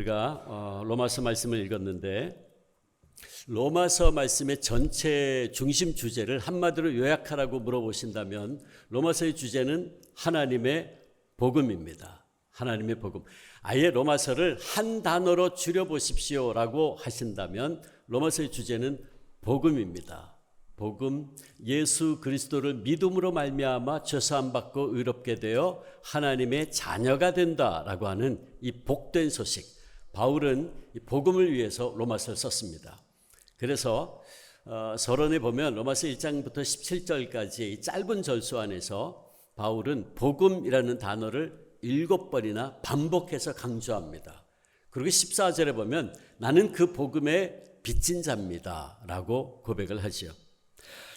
우리가 로마서 말씀을 읽었는데 로마서 말씀의 전체 중심 주제를 한마디로 요약하라고 물어보신다면 로마서의 주제는 하나님의 복음입니다. 하나님의 복음. 아예 로마서를 한 단어로 줄여보십시오라고 하신다면 로마서의 주제는 복음입니다. 복음, 예수 그리스도를 믿음으로 말미암아 죄사함 받고 의롭게 되어 하나님의 자녀가 된다라고 하는 이 복된 소식. 바울은 이 복음을 위해서 로마서를 썼습니다. 그래서 서론에 보면 로마서 1장부터 17절까지 이 짧은 절수 안에서 바울은 복음이라는 단어를 7번이나 반복해서 강조합니다. 그리고 14절에 보면 나는 그 복음의 빚진 자입니다 라고 고백을 하죠.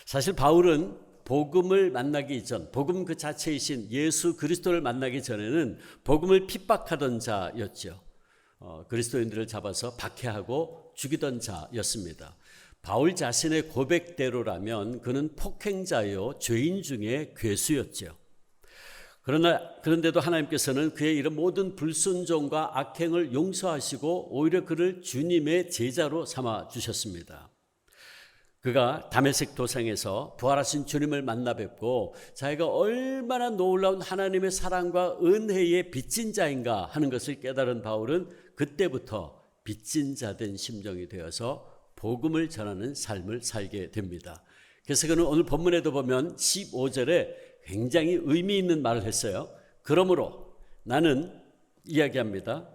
사실 바울은 복음을 만나기 이전, 복음 그 자체이신 예수 그리스도를 만나기 전에는 복음을 핍박하던 자였죠. 그리스도인들을 잡아서 박해하고 죽이던 자였습니다. 바울 자신의 고백대로라면 그는 폭행자요 죄인 중에 괴수였죠. 그런데도 하나님께서는 그의 이런 모든 불순종과 악행을 용서하시고 오히려 그를 주님의 제자로 삼아 주셨습니다. 그가 다메섹 도상에서 부활하신 주님을 만나 뵙고 자기가 얼마나 놀라운 하나님의 사랑과 은혜의 빚진 자인가 하는 것을 깨달은 바울은 그때부터 빚진 자된 심정이 되어서 복음을 전하는 삶을 살게 됩니다. 그래서 그는 오늘 본문에도 보면 15절에 굉장히 의미 있는 말을 했어요. 그러므로 나는 이야기합니다.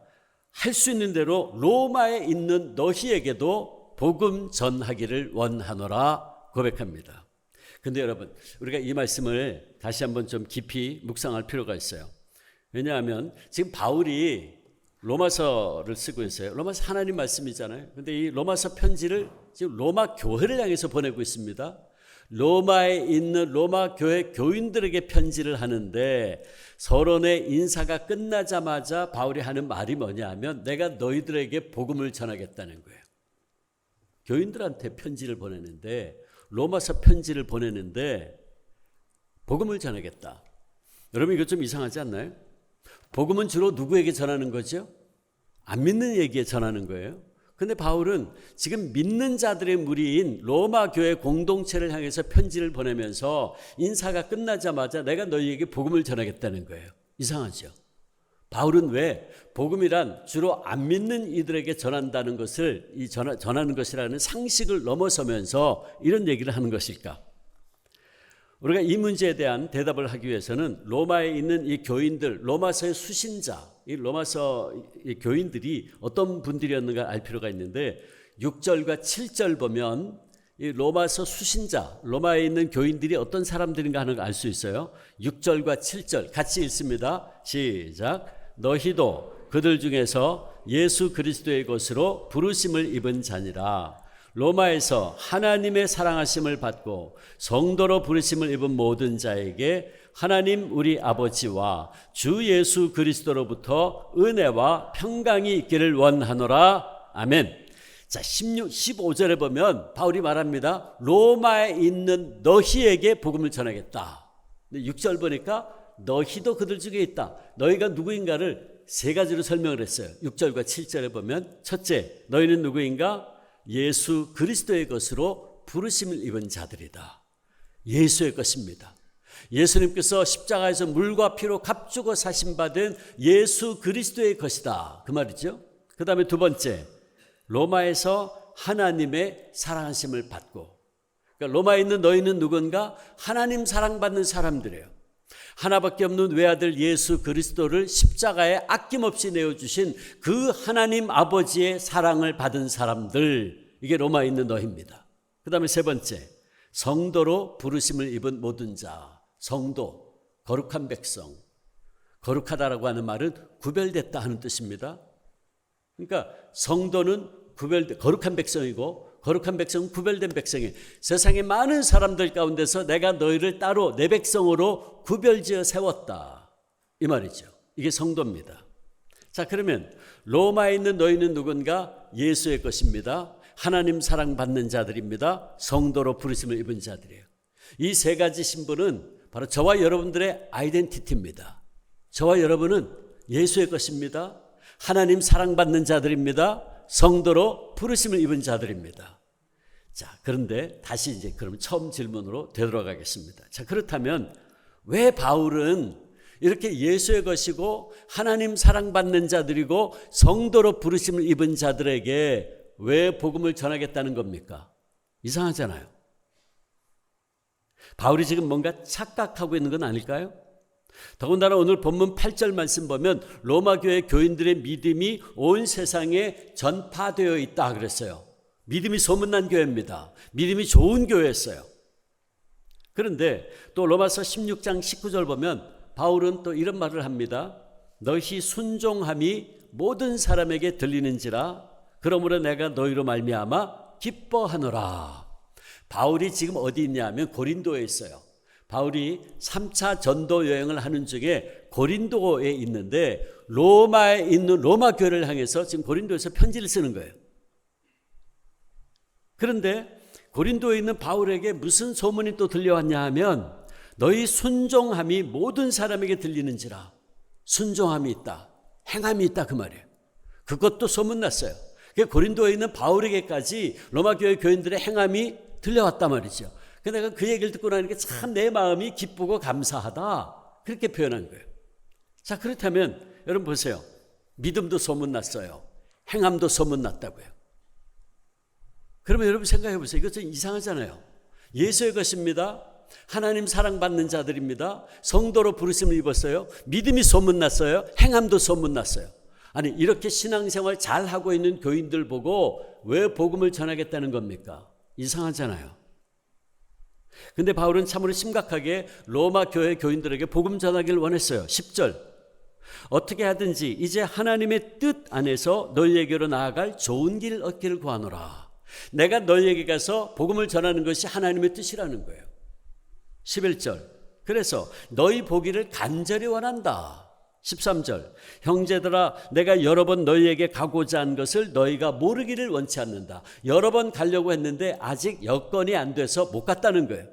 할 수 있는 대로 로마에 있는 너희에게도 복음 전하기를 원하노라 고백합니다. 근데 여러분, 우리가 이 말씀을 다시 한번 좀 깊이 묵상할 필요가 있어요. 왜냐하면 지금 바울이 로마서를 쓰고 있어요. 로마서 하나님 말씀이잖아요. 근데 이 로마서 편지를 지금 로마 교회를 향해서 보내고 있습니다. 로마에 있는 로마 교회 교인들에게 편지를 하는데 서론의 인사가 끝나자마자 바울이 하는 말이 뭐냐 하면 내가 너희들에게 복음을 전하겠다는 거예요. 교인들한테 편지를 보내는데 로마서 편지를 보내는데 복음을 전하겠다. 여러분 이거 좀 이상하지 않나요? 복음은 주로 누구에게 전하는 거죠? 안 믿는 얘기에 전하는 거예요. 근데 바울은 지금 믿는 자들의 무리인 로마 교회 공동체를 향해서 편지를 보내면서 인사가 끝나자마자 내가 너희에게 복음을 전하겠다는 거예요. 이상하죠? 바울은 왜 복음이란 주로 안 믿는 이들에게 전한다는 것을 전하는 것이라는 상식을 넘어서면서 이런 얘기를 하는 것일까? 우리가 이 문제에 대한 대답을 하기 위해서는 로마에 있는 이 교인들, 로마서의 수신자, 이 로마서 이 교인들이 어떤 분들이었는가 알 필요가 있는데 6절과 7절 보면 이 로마서 수신자, 로마에 있는 교인들이 어떤 사람들인가 하는 걸 알 수 있어요. 6절과 7절 같이 읽습니다. 시작. 너희도 그들 중에서 예수 그리스도의 것으로 부르심을 입은 자니라. 로마에서 하나님의 사랑하심을 받고 성도로 부르심을 입은 모든 자에게 하나님 우리 아버지와 주 예수 그리스도로부터 은혜와 평강이 있기를 원하노라. 아멘. 자, 15절에 보면 바울이 말합니다. 로마에 있는 너희에게 복음을 전하겠다. 근데 6절 보니까 너희도 그들 중에 있다. 너희가 누구인가를 세 가지로 설명을 했어요. 6절과 7절에 보면 첫째, 너희는 누구인가? 예수 그리스도의 것으로 부르심을 입은 자들이다. 예수의 것입니다. 예수님께서 십자가에서 물과 피로 값주고 사심받은 예수 그리스도의 것이다. 그 말이죠. 그 다음에 두 번째, 로마에서 하나님의 사랑하심을 받고, 그러니까 로마에 있는 너희는 누군가? 하나님 사랑받는 사람들이에요. 하나밖에 없는 외아들 예수 그리스도를 십자가에 아낌없이 내어주신 그 하나님 아버지의 사랑을 받은 사람들, 이게 로마에 있는 너희입니다. 그 다음에 세 번째, 성도로 부르심을 입은 모든 자. 성도, 거룩한 백성. 거룩하다라고 하는 말은 구별됐다 하는 뜻입니다. 그러니까 성도는 거룩한 백성이고 거룩한 백성은 구별된 백성이에요. 세상의 많은 사람들 가운데서 내가 너희를 따로 내 백성으로 구별지어 세웠다. 이 말이죠. 이게 성도입니다. 자, 그러면 로마에 있는 너희는 누군가? 예수의 것입니다. 하나님 사랑받는 자들입니다. 성도로 부르심을 입은 자들이에요. 이 세 가지 신분은 바로 저와 여러분들의 아이덴티티입니다. 저와 여러분은 예수의 것입니다. 하나님 사랑받는 자들입니다. 성도로 부르심을 입은 자들입니다. 자, 그런데 다시 이제 그럼 처음 질문으로 되돌아가겠습니다. 자, 그렇다면 왜 바울은 이렇게 예수의 것이고 하나님 사랑받는 자들이고 성도로 부르심을 입은 자들에게 왜 복음을 전하겠다는 겁니까? 이상하잖아요. 바울이 지금 뭔가 착각하고 있는 건 아닐까요? 더군다나 오늘 본문 8절 말씀 보면 로마 교회 교인들의 믿음이 온 세상에 전파되어 있다 그랬어요. 믿음이 소문난 교회입니다. 믿음이 좋은 교회였어요. 그런데 또 로마서 16장 19절 보면 바울은 또 이런 말을 합니다. 너희 순종함이 모든 사람에게 들리는지라 그러므로 내가 너희로 말미암아 기뻐하노라. 바울이 지금 어디 있냐면 고린도에 있어요. 바울이 3차 전도 여행을 하는 중에 고린도에 있는데 로마에 있는 로마 교회를 향해서 지금 고린도에서 편지를 쓰는 거예요. 그런데 고린도에 있는 바울에게 무슨 소문이 또 들려왔냐 하면 너희 순종함이 모든 사람에게 들리는지라. 순종함이 있다, 행함이 있다 그 말이에요. 그것도 소문났어요. 고린도에 있는 바울에게까지 로마 교회 교인들의 행함이 들려왔단 말이죠. 내가 그 얘기를 듣고 나니까 참 내 마음이 기쁘고 감사하다 그렇게 표현한 거예요. 자, 그렇다면 여러분 보세요. 믿음도 소문났어요. 행함도 소문났다고요. 그러면 여러분 생각해 보세요. 이거 좀 이상하잖아요. 예수의 것입니다. 하나님 사랑받는 자들입니다. 성도로 부르심을 입었어요. 믿음이 소문났어요. 행함도 소문났어요. 아니 이렇게 신앙생활 잘하고 있는 교인들 보고 왜 복음을 전하겠다는 겁니까? 이상하잖아요. 근데 바울은 참으로 심각하게 로마 교회 교인들에게 복음 전하기를 원했어요. 10절 어떻게 하든지 이제 하나님의 뜻 안에서 너희에게로 나아갈 좋은 길 얻기를 구하노라. 내가 너희에게 가서 복음을 전하는 것이 하나님의 뜻이라는 거예요. 11절 그래서 너희 보기를 간절히 원한다. 13절 형제들아 내가 여러 번 너희에게 가고자 한 것을 너희가 모르기를 원치 않는다. 여러 번 가려고 했는데 아직 여건이 안 돼서 못 갔다는 거예요.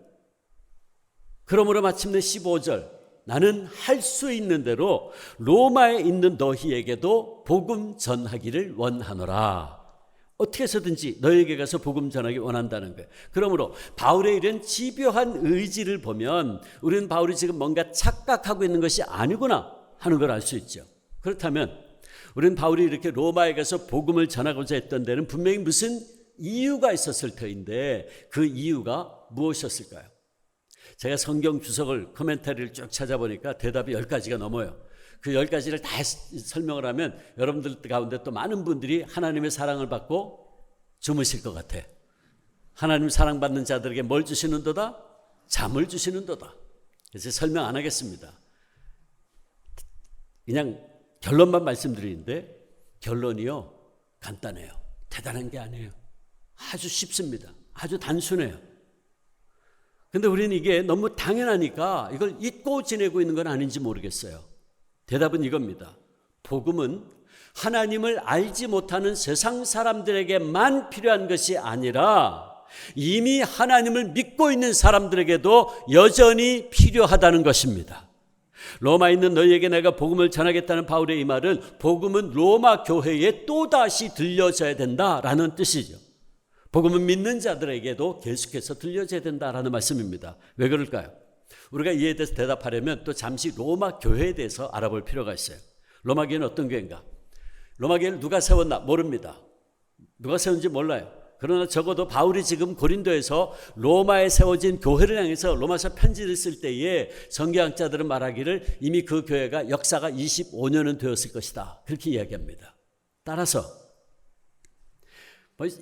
그러므로 마침내 15절 나는 할 수 있는 대로 로마에 있는 너희에게도 복음 전하기를 원하노라. 어떻게 해서든지 너희에게 가서 복음 전하기 원한다는 거예요. 그러므로 바울의 이런 집요한 의지를 보면 우리는 바울이 지금 뭔가 착각하고 있는 것이 아니구나 하는 걸 알 수 있죠. 그렇다면 우리는 바울이 이렇게 로마에 가서 복음을 전하고자 했던 데는 분명히 무슨 이유가 있었을 터인데 그 이유가 무엇이었을까요? 제가 성경 주석을 코멘터리를 쭉 찾아보니까 대답이 10가지가 넘어요. 그 10가지를 다 설명을 하면 여러분들 가운데 또 많은 분들이 하나님의 사랑을 받고 주무실 것 같아. 하나님 사랑받는 자들에게 뭘 주시는도다? 잠을 주시는도다. 그래서 설명 안 하겠습니다. 그냥 결론만 말씀드리는데 결론이요 간단해요. 대단한 게 아니에요. 아주 쉽습니다. 아주 단순해요. 근데 우리는 이게 너무 당연하니까 이걸 잊고 지내고 있는 건 아닌지 모르겠어요. 대답은 이겁니다. 복음은 하나님을 알지 못하는 세상 사람들에게만 필요한 것이 아니라 이미 하나님을 믿고 있는 사람들에게도 여전히 필요하다는 것입니다. 로마에 있는 너희에게 내가 복음을 전하겠다는 바울의 이 말은 복음은 로마 교회에 또다시 들려져야 된다라는 뜻이죠. 복음은 믿는 자들에게도 계속해서 들려져야 된다라는 말씀입니다. 왜 그럴까요? 우리가 이에 대해서 대답하려면 또 잠시 로마 교회에 대해서 알아볼 필요가 있어요. 로마 교회는 어떤 교회인가? 로마 교회를 누가 세웠나? 모릅니다. 누가 세운지 몰라요. 그러나 적어도 바울이 지금 고린도에서 로마에 세워진 교회를 향해서 로마서 편지를 쓸 때에 성경학자들은 말하기를 이미 그 교회가 역사가 25년은 되었을 것이다. 그렇게 이야기합니다. 따라서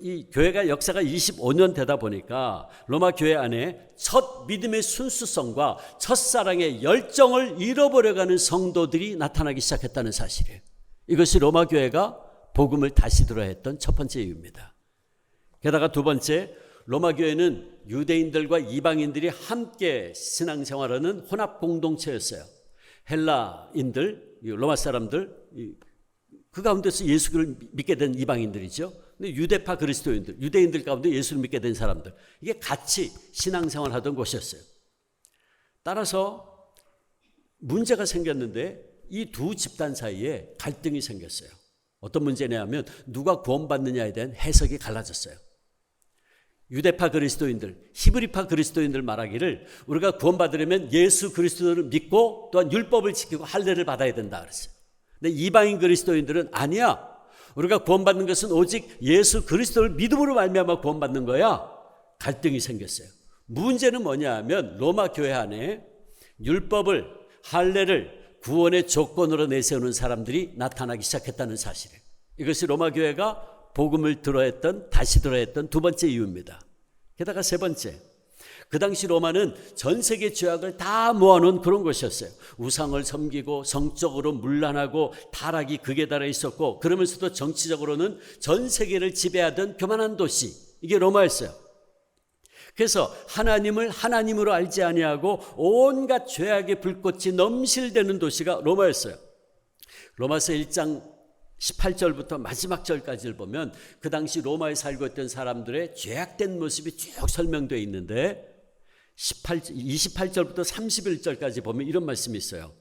이 교회가 역사가 25년 되다 보니까 로마 교회 안에 첫 믿음의 순수성과 첫사랑의 열정을 잃어버려가는 성도들이 나타나기 시작했다는 사실이에요. 이것이 로마 교회가 복음을 다시 들어야 했던 첫 번째 이유입니다. 게다가 두 번째, 로마 교회는 유대인들과 이방인들이 함께 신앙생활하는 혼합 공동체였어요. 헬라인들, 로마 사람들, 그 가운데서 예수를 믿게 된 이방인들이죠. 근데 유대파 그리스도인들, 유대인들 가운데 예수를 믿게 된 사람들, 이게 같이 신앙생활 하던 곳이었어요. 따라서 문제가 생겼는데 이 두 집단 사이에 갈등이 생겼어요. 어떤 문제냐면 누가 구원받느냐에 대한 해석이 갈라졌어요. 유대파 그리스도인들, 히브리파 그리스도인들 말하기를 우리가 구원받으려면 예수 그리스도를 믿고 또한 율법을 지키고 할례를 받아야 된다 그랬어요. 근데 이방인 그리스도인들은 아니야. 우리가 구원받는 것은 오직 예수 그리스도를 믿음으로 말미암아 구원받는 거야. 갈등이 생겼어요. 문제는 뭐냐 하면 로마 교회 안에 율법을, 할례를 구원의 조건으로 내세우는 사람들이 나타나기 시작했다는 사실이에요. 이것이 로마 교회가 복음을 다시 들어야 했던 두 번째 이유입니다. 게다가 세 번째, 그 당시 로마는 전 세계 죄악을 다 모아놓은 그런 곳이었어요. 우상을 섬기고 성적으로 문란하고 타락이 극에 달해 있었고, 그러면서도 정치적으로는 전 세계를 지배하던 교만한 도시, 이게 로마였어요. 그래서 하나님을 하나님으로 알지 아니하고 온갖 죄악의 불꽃이 넘실대는 도시가 로마였어요. 로마서 1장 18절부터 마지막 절까지를 보면 그 당시 로마에 살고 있던 사람들의 죄악된 모습이 쭉 설명되어 있는데 28절부터 31절까지 보면 이런 말씀이 있어요.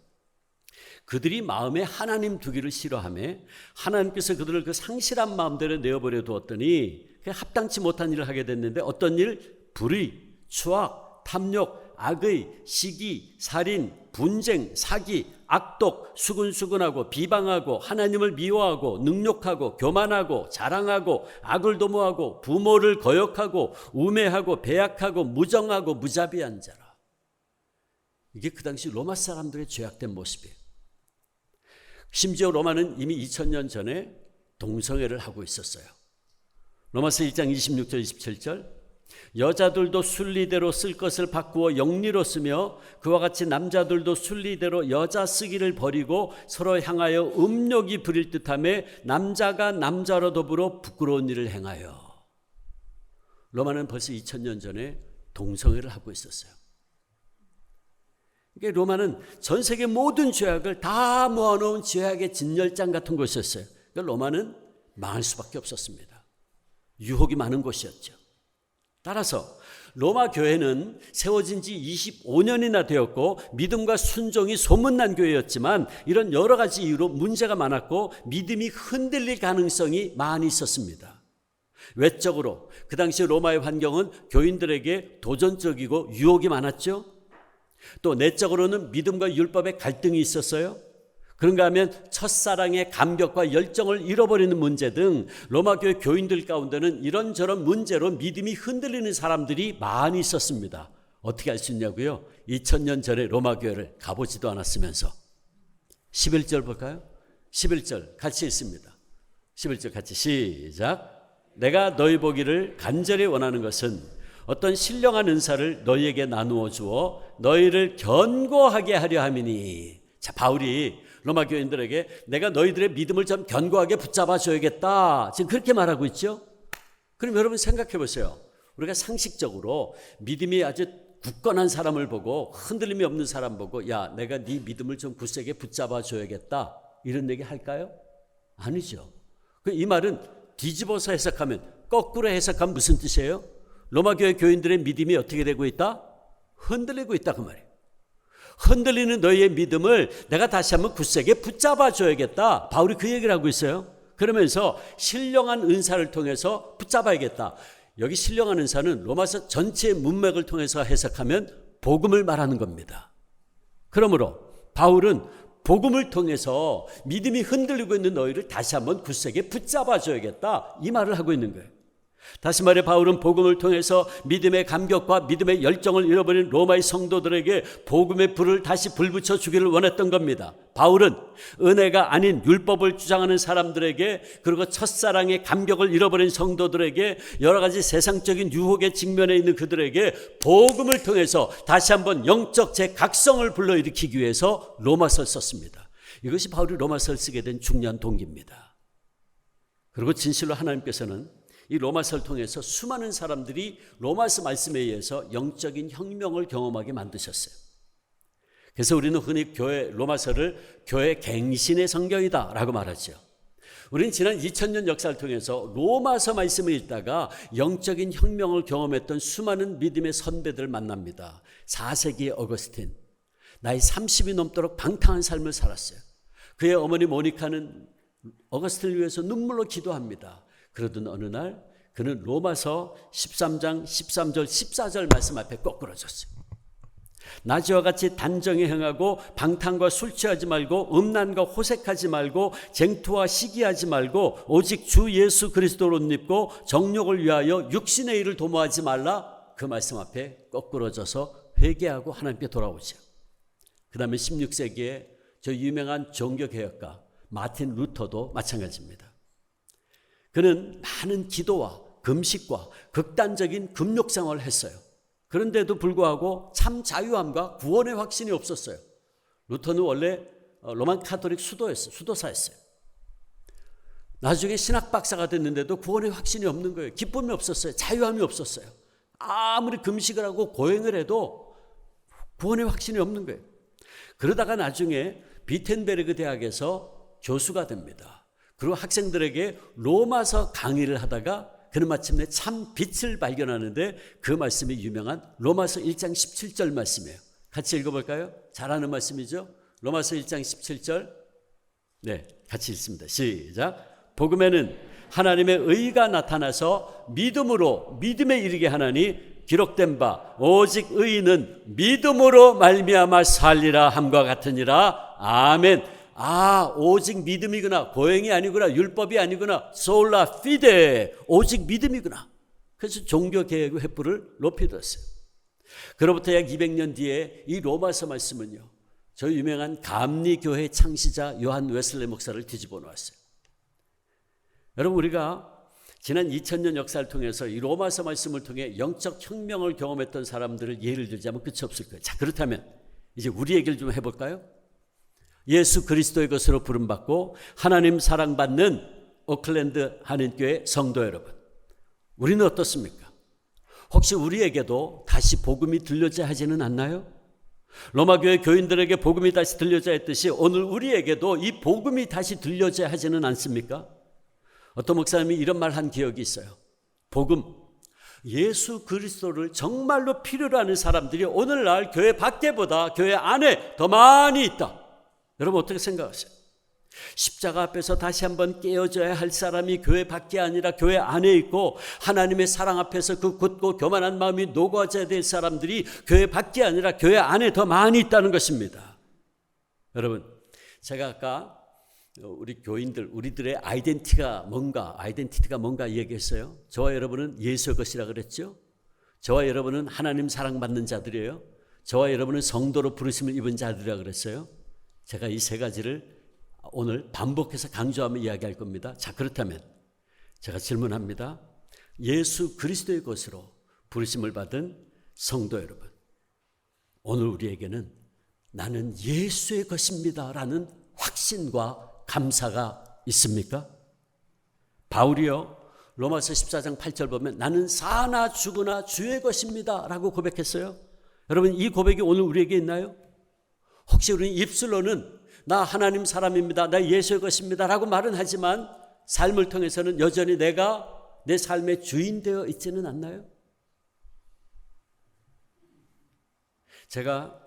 그들이 마음에 하나님 두기를 싫어하며 하나님께서 그들을 그 상실한 마음대로 내어버려 두었더니 합당치 못한 일을 하게 됐는데 어떤 일? 불의, 추악, 탐욕, 악의, 시기, 살인, 분쟁, 사기, 악독, 수근수근하고 비방하고 하나님을 미워하고 능욕하고 교만하고 자랑하고 악을 도모하고 부모를 거역하고 우매하고 배약하고 무정하고 무자비한 자라. 이게 그 당시 로마 사람들의 죄악된 모습이에요. 심지어 로마는 이미 2000년 전에 동성애를 하고 있었어요. 로마서 1장 26절 27절 여자들도 순리대로 쓸 것을 바꾸어 영리로 쓰며 그와 같이 남자들도 순리대로 여자 쓰기를 버리고 서로 향하여 음욕이 부릴 듯하며 남자가 남자로 더불어 부끄러운 일을 행하여. 로마는 벌써 2000년 전에 동성애를 하고 있었어요. 그러니까 로마는 전 세계 모든 죄악을 다 모아놓은 죄악의 진열장 같은 곳이었어요. 그러니까 로마는 망할 수밖에 없었습니다. 유혹이 많은 곳이었죠. 따라서 로마 교회는 세워진 지 25년이나 되었고 믿음과 순종이 소문난 교회였지만 이런 여러 가지 이유로 문제가 많았고 믿음이 흔들릴 가능성이 많이 있었습니다. 외적으로 그 당시 로마의 환경은 교인들에게 도전적이고 유혹이 많았죠. 또 내적으로는 믿음과 율법의 갈등이 있었어요. 그런가 하면 첫사랑의 감격과 열정을 잃어버리는 문제 등 로마교회 교인들 가운데는 이런저런 문제로 믿음이 흔들리는 사람들이 많이 있었습니다. 어떻게 알 수 있냐고요? 2000년 전에 로마교회를 가보지도 않았으면서. 11절 볼까요? 11절 같이 읽습니다. 11절 같이 시작. 내가 너희 보기를 간절히 원하는 것은 어떤 신령한 은사를 너희에게 나누어 주어 너희를 견고하게 하려 함이니. 자, 바울이 로마 교인들에게 내가 너희들의 믿음을 좀 견고하게 붙잡아 줘야겠다, 지금 그렇게 말하고 있죠. 그럼 여러분 생각해 보세요. 우리가 상식적으로 믿음이 아주 굳건한 사람을 보고 흔들림이 없는 사람 보고 야, 내가 네 믿음을 좀 굳세게 붙잡아 줘야겠다, 이런 얘기 할까요? 아니죠. 이 말은 뒤집어서 해석하면, 거꾸로 해석하면 무슨 뜻이에요? 로마 교회 교인들의 믿음이 어떻게 되고 있다? 흔들리고 있다, 그 말이에요. 흔들리는 너희의 믿음을 내가 다시 한번 굳세게 붙잡아 줘야겠다, 바울이 그 얘기를 하고 있어요. 그러면서 신령한 은사를 통해서 붙잡아야겠다. 여기 신령한 은사는 로마서 전체의 문맥을 통해서 해석하면 복음을 말하는 겁니다. 그러므로 바울은 복음을 통해서 믿음이 흔들리고 있는 너희를 다시 한번 굳세게 붙잡아 줘야겠다, 이 말을 하고 있는 거예요. 다시 말해 바울은 복음을 통해서 믿음의 감격과 믿음의 열정을 잃어버린 로마의 성도들에게 복음의 불을 다시 불붙여 주기를 원했던 겁니다. 바울은 은혜가 아닌 율법을 주장하는 사람들에게, 그리고 첫사랑의 감격을 잃어버린 성도들에게, 여러 가지 세상적인 유혹에 직면해 있는 그들에게 복음을 통해서 다시 한번 영적 재각성을 불러일으키기 위해서 로마서를 썼습니다. 이것이 바울이 로마서를 쓰게 된 중요한 동기입니다. 그리고 진실로 하나님께서는 이 로마서를 통해서 수많은 사람들이 로마서 말씀에 의해서 영적인 혁명을 경험하게 만드셨어요. 그래서 우리는 흔히 로마서를 교회 갱신의 성경이다 라고 말하죠. 우리는 지난 2000년 역사를 통해서 로마서 말씀을 읽다가 영적인 혁명을 경험했던 수많은 믿음의 선배들을 만납니다. 4세기의 어거스틴, 나이 30이 넘도록 방탕한 삶을 살았어요. 그의 어머니 모니카는 어거스틴을 위해서 눈물로 기도합니다. 그러던 어느 날 그는 로마서 13장 13절 14절 말씀 앞에 꼬꾸라졌어요. 나지와 같이 단정히 행하고 방탕과 술 취하지 말고 음란과 호색하지 말고 쟁투와 시기하지 말고 오직 주 예수 그리스도를 옷 입고 정욕을 위하여 육신의 일을 도모하지 말라. 그 말씀 앞에 거꾸러져서 회개하고 하나님께 돌아오죠. 그 다음에 16세기에 저 유명한 종교개혁가 마틴 루터도 마찬가지입니다. 그는 많은 기도와 금식과 극단적인 금욕생활을 했어요. 그런데도 불구하고 참 자유함과 구원의 확신이 없었어요. 루터는 원래 로만 카톨릭 수도사였어요. 나중에 신학 박사가 됐는데도 구원의 확신이 없는 거예요. 기쁨이 없었어요. 자유함이 없었어요. 아무리 금식을 하고 고행을 해도 구원의 확신이 없는 거예요. 그러다가 나중에 비텐베르그 대학에서 교수가 됩니다. 그리고 학생들에게 로마서 강의를 하다가 그는 마침내 참 빛을 발견하는데 그 말씀이 유명한 로마서 1장 17절 말씀이에요. 같이 읽어볼까요? 잘 아는 말씀이죠. 로마서 1장 17절. 네, 같이 읽습니다. 시작. 복음에는 하나님의 의가 나타나서 믿음으로 믿음에 이르게 하나니 기록된 바 오직 의인은 믿음으로 말미암아 살리라 함과 같으니라. 아멘. 오직 믿음이구나. 고행이 아니구나. 율법이 아니구나. 솔라 피데. 오직 믿음이구나. 그래서 종교개혁의 횃불을 높이 들었어요. 그로부터 약 200년 뒤에 이 로마서 말씀은요, 저 유명한 감리교회 창시자 요한 웨슬레 목사를 뒤집어 놓았어요. 여러분, 우리가 지난 2000년 역사를 통해서 이 로마서 말씀을 통해 영적 혁명을 경험했던 사람들을 예를 들자면 끝이 없을 거예요. 자, 그렇다면 이제 우리 얘기를 좀 해볼까요? 예수 그리스도의 것으로 부름받고 하나님 사랑받는 오클랜드 한인교회 성도 여러분, 우리는 어떻습니까? 혹시 우리에게도 다시 복음이 들려져야 하지는 않나요? 로마교회 교인들에게 복음이 다시 들려져야 했듯이 오늘 우리에게도 이 복음이 다시 들려져야 하지는 않습니까? 어떤 목사님이 이런 말 한 기억이 있어요. 복음, 예수 그리스도를 정말로 필요로 하는 사람들이 오늘날 교회 밖에보다 교회 안에 더 많이 있다. 여러분 어떻게 생각하세요? 십자가 앞에서 다시 한번 깨어져야 할 사람이 교회 밖에 아니라 교회 안에 있고 하나님의 사랑 앞에서 그 굳고 교만한 마음이 녹아져야 될 사람들이 교회 밖에 아니라 교회 안에 더 많이 있다는 것입니다. 여러분, 제가 아까 우리 교인들, 우리들의 아이덴티티가 뭔가 얘기했어요. 저와 여러분은 예수의 것이라 그랬죠. 저와 여러분은 하나님 사랑받는 자들이에요. 저와 여러분은 성도로 부르심을 입은 자들이라 그랬어요. 제가 이 세 가지를 오늘 반복해서 강조하며 이야기할 겁니다. 자, 그렇다면 제가 질문합니다. 예수 그리스도의 것으로 부르심을 받은 성도 여러분, 오늘 우리에게는 나는 예수의 것입니다 라는 확신과 감사가 있습니까? 바울이요, 로마서 14장 8절 보면 나는 사나 죽으나 주의 것입니다 라고 고백했어요. 여러분, 이 고백이 오늘 우리에게 있나요? 혹시 우리는 입술로는 나 하나님 사람입니다, 나 예수의 것입니다 라고 말은 하지만 삶을 통해서는 여전히 내가 내 삶의 주인 되어 있지는 않나요? 제가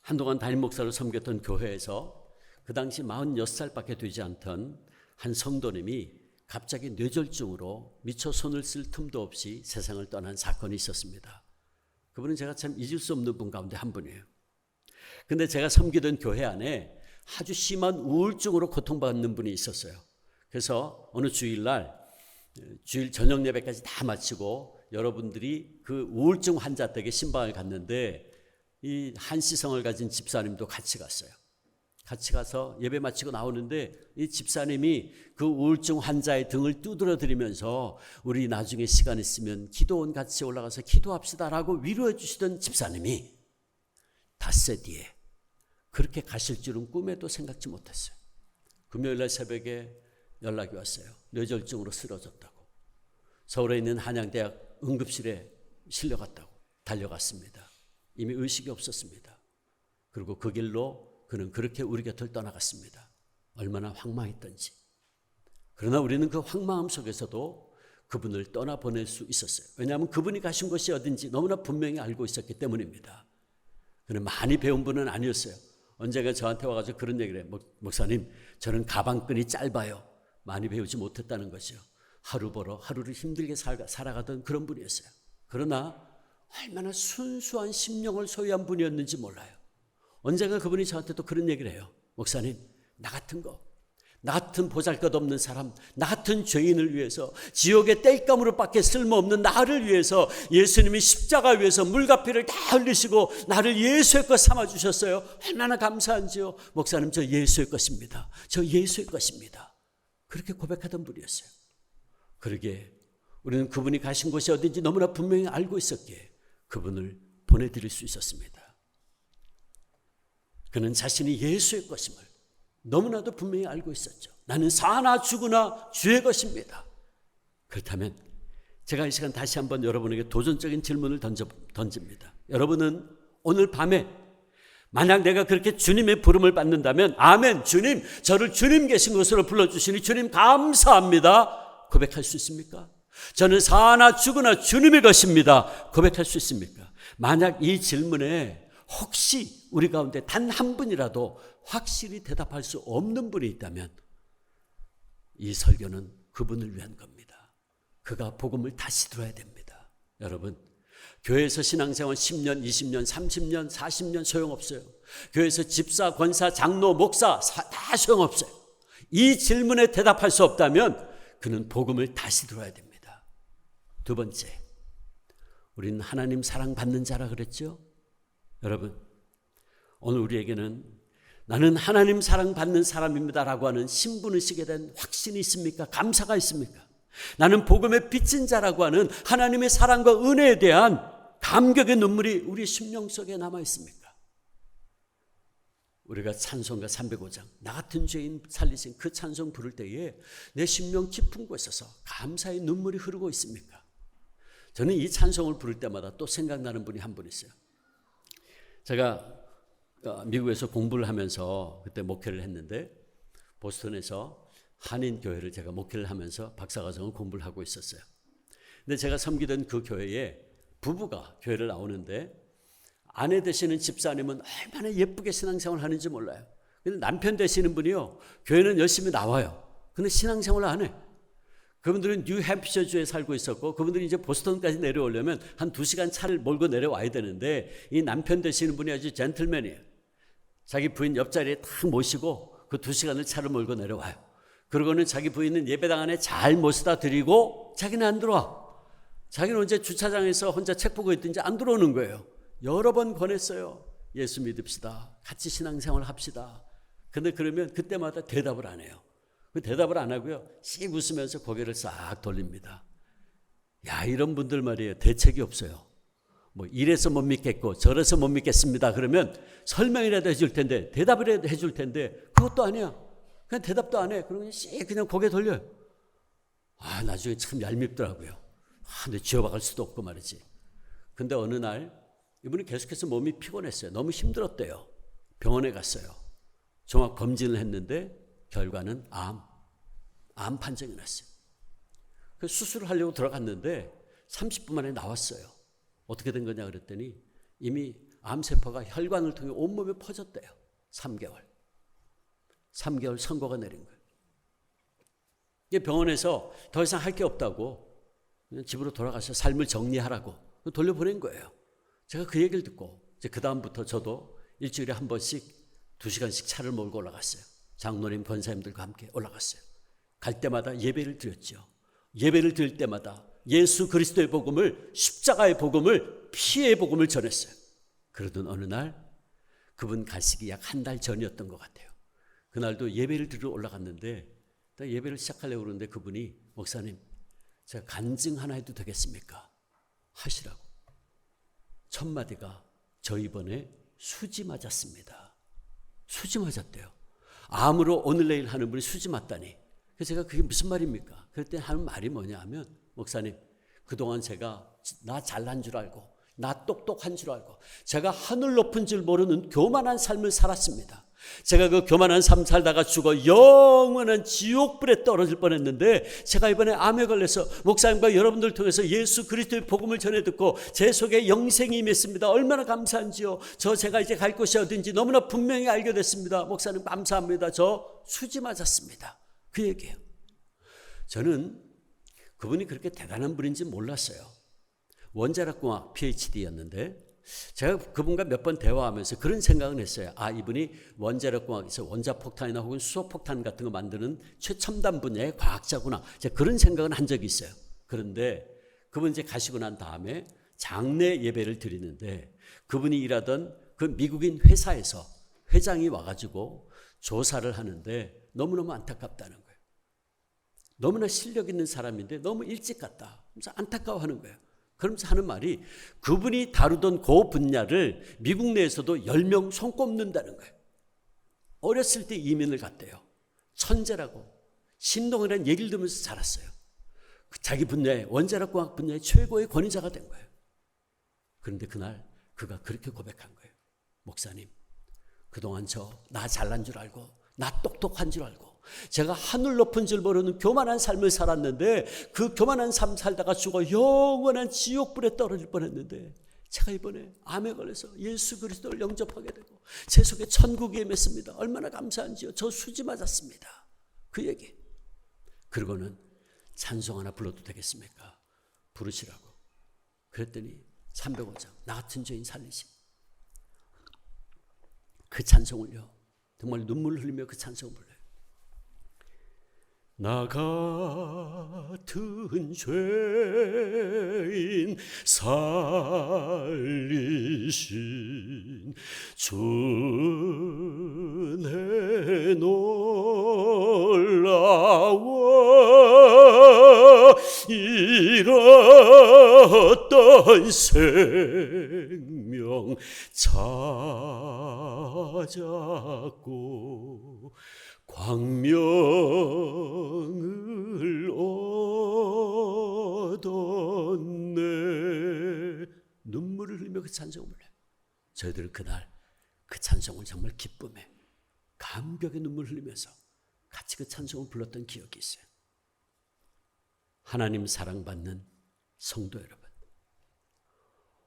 한동안 담임 목사로 섬겼던 교회에서 그 당시 46살밖에 되지 않던 한 성도님이 갑자기 뇌졸중으로 미처 손을 쓸 틈도 없이 세상을 떠난 사건이 있었습니다. 그분은 제가 참 잊을 수 없는 분 가운데 한 분이에요. 근데 제가 섬기던 교회 안에 아주 심한 우울증으로 고통받는 분이 있었어요. 그래서 어느 주일날 주일 저녁 예배까지 다 마치고 여러분들이 그 우울증 환자 댁에 신방을 갔는데 이 한시성을 가진 집사님도 같이 갔어요. 같이 가서 예배 마치고 나오는데 이 집사님이 그 우울증 환자의 등을 두드려드리면서 우리 나중에 시간 있으면 기도원 같이 올라가서 기도합시다라고 위로해 주시던 집사님이 닷새 뒤에 그렇게 가실 줄은 꿈에도 생각지 못했어요. 금요일날 새벽에 연락이 왔어요. 뇌졸중으로 쓰러졌다고. 서울에 있는 한양대학 응급실에 실려갔다고. 달려갔습니다. 이미 의식이 없었습니다. 그리고 그 길로 그는 그렇게 우리 곁을 떠나갔습니다. 얼마나 황망했던지. 그러나 우리는 그 황망함 속에서도 그분을 떠나보낼 수 있었어요. 왜냐하면 그분이 가신 곳이 어딘지 너무나 분명히 알고 있었기 때문입니다. 그는 많이 배운 분은 아니었어요. 언젠가 저한테 와가지고 그런 얘기를 해요. 목사님, 저는 가방끈이 짧아요. 많이 배우지 못했다는 거죠. 하루 벌어 하루를 힘들게 살아가던 그런 분이었어요. 그러나 얼마나 순수한 심령을 소유한 분이었는지 몰라요. 언젠가 그분이 저한테 또 그런 얘기를 해요. 목사님, 나 같은 보잘것없는 사람, 나 같은 죄인을 위해서, 지옥의 땔감으로 밖에 쓸모없는 나를 위해서 예수님이 십자가 위에서 물과 피를 다 흘리시고 나를 예수의 것 삼아주셨어요. 얼마나 감사한지요. 목사님, 저 예수의 것입니다. 저 예수의 것입니다. 그렇게 고백하던 분이었어요. 그러게 우리는 그분이 가신 곳이 어딘지 너무나 분명히 알고 있었기에 그분을 보내드릴 수 있었습니다. 그는 자신이 예수의 것임을 너무나도 분명히 알고 있었죠. 나는 사나 죽으나 주의 것입니다. 그렇다면 제가 이 시간 다시 한번 여러분에게 도전적인 질문을 던집니다. 여러분은 오늘 밤에 만약 내가 그렇게 주님의 부름을 받는다면 아멘, 주님, 저를 주님 계신 곳으로 불러주시니 주님 감사합니다. 고백할 수 있습니까? 저는 사나 죽으나 주님의 것입니다. 고백할 수 있습니까? 만약 이 질문에 혹시 우리 가운데 단 한 분이라도 확실히 대답할 수 없는 분이 있다면 이 설교는 그분을 위한 겁니다. 그가 복음을 다시 들어야 됩니다. 여러분, 교회에서 신앙생활 10년, 20년, 30년, 40년 소용없어요. 교회에서 집사, 권사, 장로, 목사 다 소용없어요. 이 질문에 대답할 수 없다면 그는 복음을 다시 들어야 됩니다. 두 번째, 우리는 하나님 사랑받는 자라 그랬죠? 여러분, 오늘 우리에게는 나는 하나님 사랑받는 사람입니다라고 하는 신분의식에 대한 확신이 있습니까? 감사가 있습니까? 나는 복음의 빚진 자라고 하는 하나님의 사랑과 은혜에 대한 감격의 눈물이 우리 심령 속에 남아 있습니까? 우리가 찬송가 305장 나 같은 죄인 살리신 그 찬송 부를 때에 내 심령 깊은 곳에서 감사의 눈물이 흐르고 있습니까? 저는 이 찬송을 부를 때마다 또 생각나는 분이 한 분 있어요. 제가 미국에서 공부를 하면서 그때 목회를 했는데 보스턴에서 한인교회를 제가 목회를 하면서 박사과정을 공부를 하고 있었어요. 근데 제가 섬기던 그 교회에 부부가 교회를 나오는데 아내 되시는 집사님은 얼마나 예쁘게 신앙생활을 하는지 몰라요. 근데 남편 되시는 분이요, 교회는 열심히 나와요. 근데 신앙생활을 안 해. 그분들은 뉴햄프셔주에 살고 있었고 그분들이 이제 보스턴까지 내려오려면 한 2시간 차를 몰고 내려와야 되는데 이 남편 되시는 분이 아주 젠틀맨이에요. 자기 부인 옆자리에 딱 모시고 그 2시간을 차를 몰고 내려와요. 그러고는 자기 부인은 예배당 안에 잘 모시다 드리고 자기는 안 들어와. 자기는 언제 주차장에서 혼자 책 보고 있든지 안 들어오는 거예요. 여러 번 권했어요. 예수 믿읍시다. 같이 신앙생활 합시다. 근데 그러면 그때마다 대답을 안 해요. 그 대답을 안 하고요, 씩 웃으면서 고개를 싹 돌립니다. 야, 이런 분들 말이에요, 대책이 없어요. 뭐 이래서 못 믿겠고 저래서 못 믿겠습니다. 그러면 설명이라도 해줄 텐데, 대답이라도 해줄 텐데 그것도 아니야. 그냥 대답도 안 해. 그러면 씩 그냥 고개 돌려요. 아, 나중에 참 얄밉더라고요. 근데 쥐어박을 수도 없고 말이지. 근데 어느 날 이분이 계속해서 몸이 피곤했어요. 너무 힘들었대요. 병원에 갔어요. 종합 검진을 했는데 결과는 암 판정이 났어요. 그 수술을 하려고 들어갔는데 30분 만에 나왔어요. 어떻게 된 거냐 그랬더니 이미 암세포가 혈관을 통해 온몸에 퍼졌대요. 3개월 선고가 내린 거예요. 이게 병원에서 더 이상 할 게 없다고 그냥 집으로 돌아가서 삶을 정리하라고 돌려보낸 거예요. 제가 그 얘기를 듣고 이제 그 다음부터 저도 일주일에 한 번씩 2시간씩 차를 몰고 올라갔어요. 장로님, 권사님들과 함께 올라갔어요. 갈 때마다 예배를 드렸죠. 예배를 드릴 때마다 예수 그리스도의 복음을, 십자가의 복음을, 피의 복음을 전했어요. 그러던 어느 날 그분 가시기 약 한 달 전이었던 것 같아요. 그날도 예배를 드리러 올라갔는데 예배를 시작하려고 그러는데 그분이 목사님, 제가 간증 하나 해도 되겠습니까? 하시라고. 첫 마디가 저 이번에 수지 맞았습니다. 수지 맞았대요. 암으로 오늘 내일 하는 분이 수지 맞다니. 그래서 제가 그게 무슨 말입니까? 그때 하는 말이 뭐냐 하면 목사님, 그동안 제가 나 잘난 줄 알고 나 똑똑한 줄 알고 제가 하늘 높은 줄 모르는 교만한 삶을 살았습니다. 제가 그 교만한 삶 살다가 죽어 영원한 지옥불에 떨어질 뻔했는데 제가 이번에 암에 걸려서 목사님과 여러분들 통해서 예수 그리스도의 복음을 전해 듣고 제 속에 영생이 임했습니다. 얼마나 감사한지요. 제가 이제 갈 곳이 어딘지 너무나 분명히 알게 됐습니다. 목사님 감사합니다. 저 수지 맞았습니다. 그 얘기예요. 저는 그분이 그렇게 대단한 분인지 몰랐어요. 원자력공학 PhD였는데 제가 그분과 몇 번 대화하면서 그런 생각을 했어요. 이분이 원자력공학에서 원자폭탄이나 혹은 수소폭탄 같은 거 만드는 최첨단 분야의 과학자구나. 제가 그런 생각은 한 적이 있어요. 그런데 그분 이제 가시고 난 다음에 장례 예배를 드리는데 그분이 일하던 그 미국인 회사에서 회장이 와가지고 조사를 하는데 너무너무 안타깝다는 거예요. 너무나 실력 있는 사람인데 너무 일찍 갔다. 그래서 안타까워하는 거예요. 그러면서 하는 말이 그분이 다루던 그 분야를 미국 내에서도 10명 손꼽는다는 거예요. 어렸을 때 이민을 갔대요. 천재라고 신동이라는 얘기를 들으면서 자랐어요. 자기 분야의 원자력공학 분야의 최고의 권위자가 된 거예요. 그런데 그날 그가 그렇게 고백한 거예요. 목사님, 그동안 나 잘난 줄 알고 나 똑똑한 줄 알고 제가 하늘 높은 줄 모르는 교만한 삶을 살았는데 그 교만한 삶 살다가 죽어 영원한 지옥불에 떨어질 뻔했는데 제가 이번에 암에 걸려서 예수 그리스도를 영접하게 되고 제 속에 천국이 임했습니다. 얼마나 감사한지요. 저 수지 맞았습니다. 그 얘기. 그러고는 찬송 하나 불러도 되겠습니까? 부르시라고. 그랬더니 305장 나 같은 죄인 살리심. 그 찬송을요 정말 눈물 흘리며 그 찬송을 불러요. 나 같은 죄인 살리신 주의 놀라워 잃었던 생명 찾았고 광명을 얻었네. 눈물을 흘리며 그 찬송을 불러요. 저희들은 그날 그 찬송을 정말 기쁨에 감격의 눈물을 흘리면서 같이 그 찬송을 불렀던 기억이 있어요. 하나님 사랑받는 성도 여러분,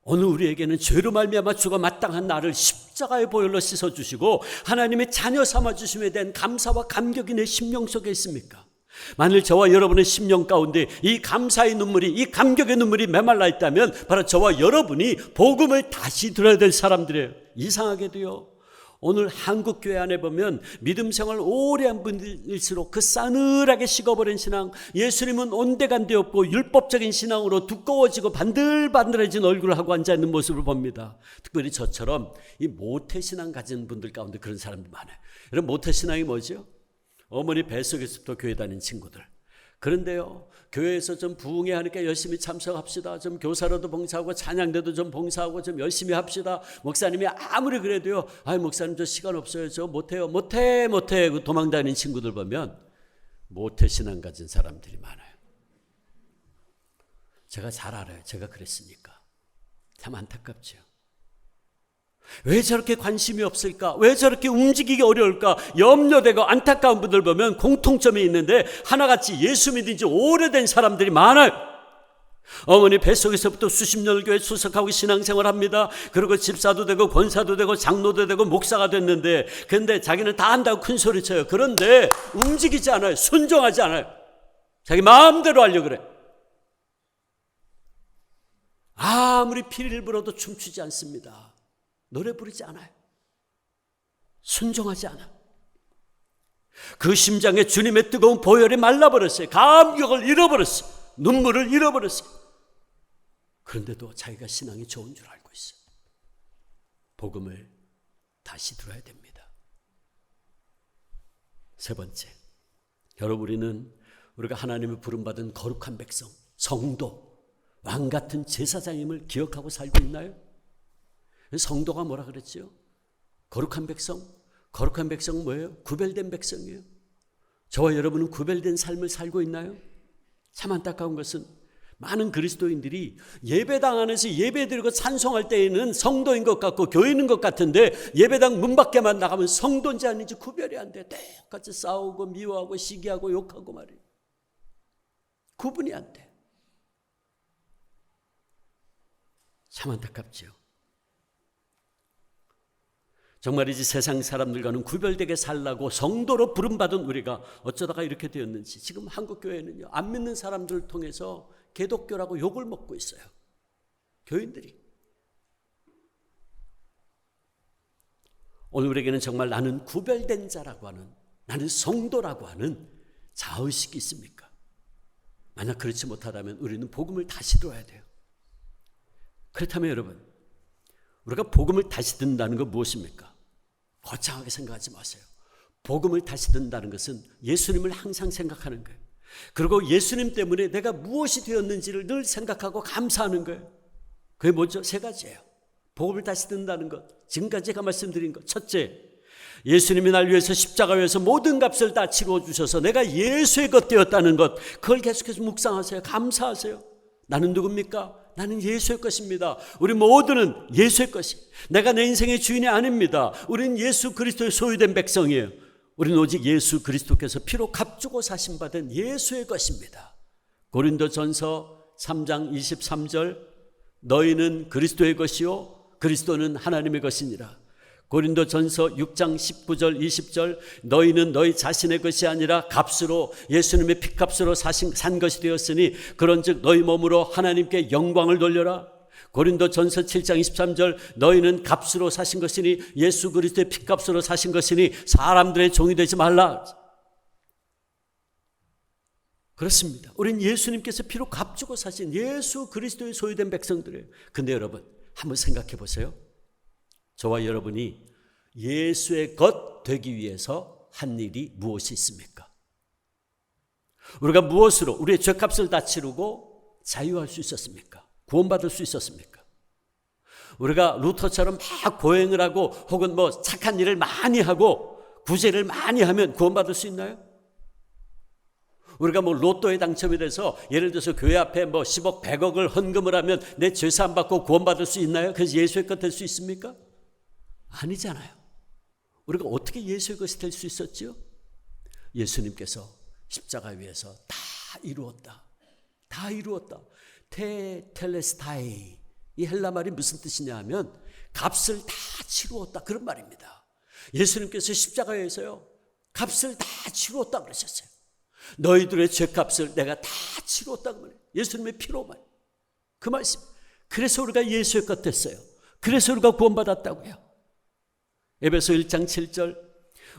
오늘 우리에게는 죄로 말미암아 죽어 마땅한 나를 십자가의 보혈로 씻어주시고 하나님의 자녀 삼아주심에 대한 감사와 감격이 내 심령 속에 있습니까? 만일 저와 여러분의 심령 가운데 이 감사의 눈물이, 이 감격의 눈물이 메말라 있다면 바로 저와 여러분이 복음을 다시 들어야 될 사람들이에요. 이상하게도요, 오늘 한국교회 안에 보면 믿음 생활 오래 한 분일수록 그 싸늘하게 식어버린 신앙, 예수님은 온데간데 없고 율법적인 신앙으로 두꺼워지고 반들반들해진 얼굴을 하고 앉아있는 모습을 봅니다. 특별히 저처럼 이 모태신앙 가진 분들 가운데 그런 사람들 많아요. 여러분, 모태신앙이 뭐죠? 어머니 뱃속에서부터 교회 다닌 친구들. 그런데요, 교회에서 좀 부흥회 하니까 열심히 참석합시다. 좀 교사로도 봉사하고 찬양대도 좀 봉사하고 좀 열심히 합시다. 목사님이 아무리 그래도요, 목사님 저 시간 없어요. 저 못해요. 못해. 도망다니는 친구들 보면 모태신앙 가진 사람들이 많아요. 제가 잘 알아요. 제가 그랬으니까. 참 안타깝죠. 왜 저렇게 관심이 없을까? 왜 저렇게 움직이기 어려울까? 염려되고 안타까운 분들 보면 공통점이 있는데 하나같이 예수 믿은 지 오래된 사람들이 많아요. 어머니 뱃속에서부터 수십 년을 교회 출석하고 신앙생활합니다. 그리고 집사도 되고 권사도 되고 장로도 되고 목사가 됐는데 근데 자기는 다 한다고 큰 소리 쳐요. 그런데 움직이지 않아요. 순종하지 않아요. 자기 마음대로 하려고 그래. 아무리 피를 불어도 춤추지 않습니다. 노래 부르지 않아요. 순종하지 않아. 그 심장에 주님의 뜨거운 보혈이 말라버렸어요. 감격을 잃어버렸어요. 눈물을 잃어버렸어요. 그런데도 자기가 신앙이 좋은 줄 알고 있어요. 복음을 다시 들어야 됩니다. 세 번째, 여러분, 우리가 하나님의 부름받은 거룩한 백성, 성도, 왕같은 제사장임을 기억하고 살고 있나요? 성도가 뭐라 그랬죠? 거룩한 백성? 거룩한 백성은 뭐예요? 구별된 백성이에요. 저와 여러분은 구별된 삶을 살고 있나요? 참 안타까운 것은 많은 그리스도인들이 예배당 안에서 예배드리고 찬송할 때에는 성도인 것 같고 교인인 것 같은데 예배당 문 밖에만 나가면 성도인지 아닌지 구별이 안 돼. 똑같이 싸우고 미워하고 시기하고 욕하고 말이에요. 구분이 안 돼. 참 안타깝지요. 정말이지 세상 사람들과는 구별되게 살라고 성도로 부름받은 우리가 어쩌다가 이렇게 되었는지. 지금 한국교회는요, 안 믿는 사람들을 통해서 개독교라고 욕을 먹고 있어요. 교인들이. 오늘 우리에게는 정말 나는 구별된 자라고 하는, 나는 성도라고 하는 자의식이 있습니까? 만약 그렇지 못하다면 우리는 복음을 다시 들어야 돼요. 그렇다면 여러분, 우리가 복음을 다시 듣는다는 건 무엇입니까? 거창하게 생각하지 마세요. 복음을 다시 듣는다는 것은 예수님을 항상 생각하는 거예요. 그리고 예수님 때문에 내가 무엇이 되었는지를 늘 생각하고 감사하는 거예요. 그게 뭐죠? 세 가지예요. 복음을 다시 듣는다는 것, 지금까지 제가 말씀드린 것. 첫째, 예수님이 날 위해서 십자가 위에서 모든 값을 다 치루어 주셔서 내가 예수의 것 되었다는 것, 그걸 계속해서 묵상하세요. 감사하세요. 나는 누굽니까? 나는 예수의 것입니다. 우리 모두는 예수의 것이. 내가 내 인생의 주인이 아닙니다. 우리는 예수 그리스도의 소유된 백성이에요. 우리는 오직 예수 그리스도께서 피로 값주고 사신 받은 예수의 것입니다. 고린도전서 3장 23절, 너희는 그리스도의 것이요 그리스도는 하나님의 것이니라. 고린도전서 6장 19절 20절, 너희는 너희 자신의 것이 아니라 값으로 예수님의 피값으로 산 것이 되었으니 그런즉 너희 몸으로 하나님께 영광을 돌려라. 고린도전서 7장 23절, 너희는 값으로 사신 것이니 예수 그리스도의 피값으로 사신 것이니 사람들의 종이 되지 말라. 그렇습니다. 우린 예수님께서 피로 값주고 사신 예수 그리스도의 소유된 백성들이에요. 근데 여러분, 한번 생각해 보세요. 저와 여러분이 예수의 것 되기 위해서 한 일이 무엇이 있습니까? 우리가 무엇으로 우리의 죄값을 다 치르고 자유할 수 있었습니까? 구원받을 수 있었습니까? 우리가 루터처럼 막 고행을 하고 혹은 뭐 착한 일을 많이 하고 구제를 많이 하면 구원받을 수 있나요? 우리가 뭐 로또에 당첨이 돼서 예를 들어서 교회 앞에 뭐 10억, 100억을 헌금을 하면 내 죄사함 받고 구원받을 수 있나요? 그래서 예수의 것 될 수 있습니까? 아니잖아요. 우리가 어떻게 예수의 것이 될 수 있었죠? 예수님께서 십자가 위에서 다 이루었다. 다 이루었다. 테텔레스타이, 이 헬라 말이 무슨 뜻이냐 하면 값을 다 치루었다, 그런 말입니다. 예수님께서 십자가 위에서요 값을 다 치루었다 그러셨어요. 너희들의 죄값을 내가 다 치루었다 그 말이에요. 예수님의 피로만. 그 말씀. 그래서 우리가 예수의 것 됐어요. 그래서 우리가 구원받았다고요. 에베소 1장 7절,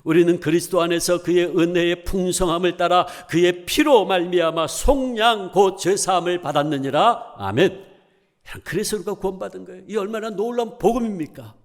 우리는 그리스도 안에서 그의 은혜의 풍성함을 따라 그의 피로 말미암아 속량 곧 죄사함을 받았느니라. 아멘. 그래서 우리가 구원받은 거예요. 이 얼마나 놀라운 복음입니까?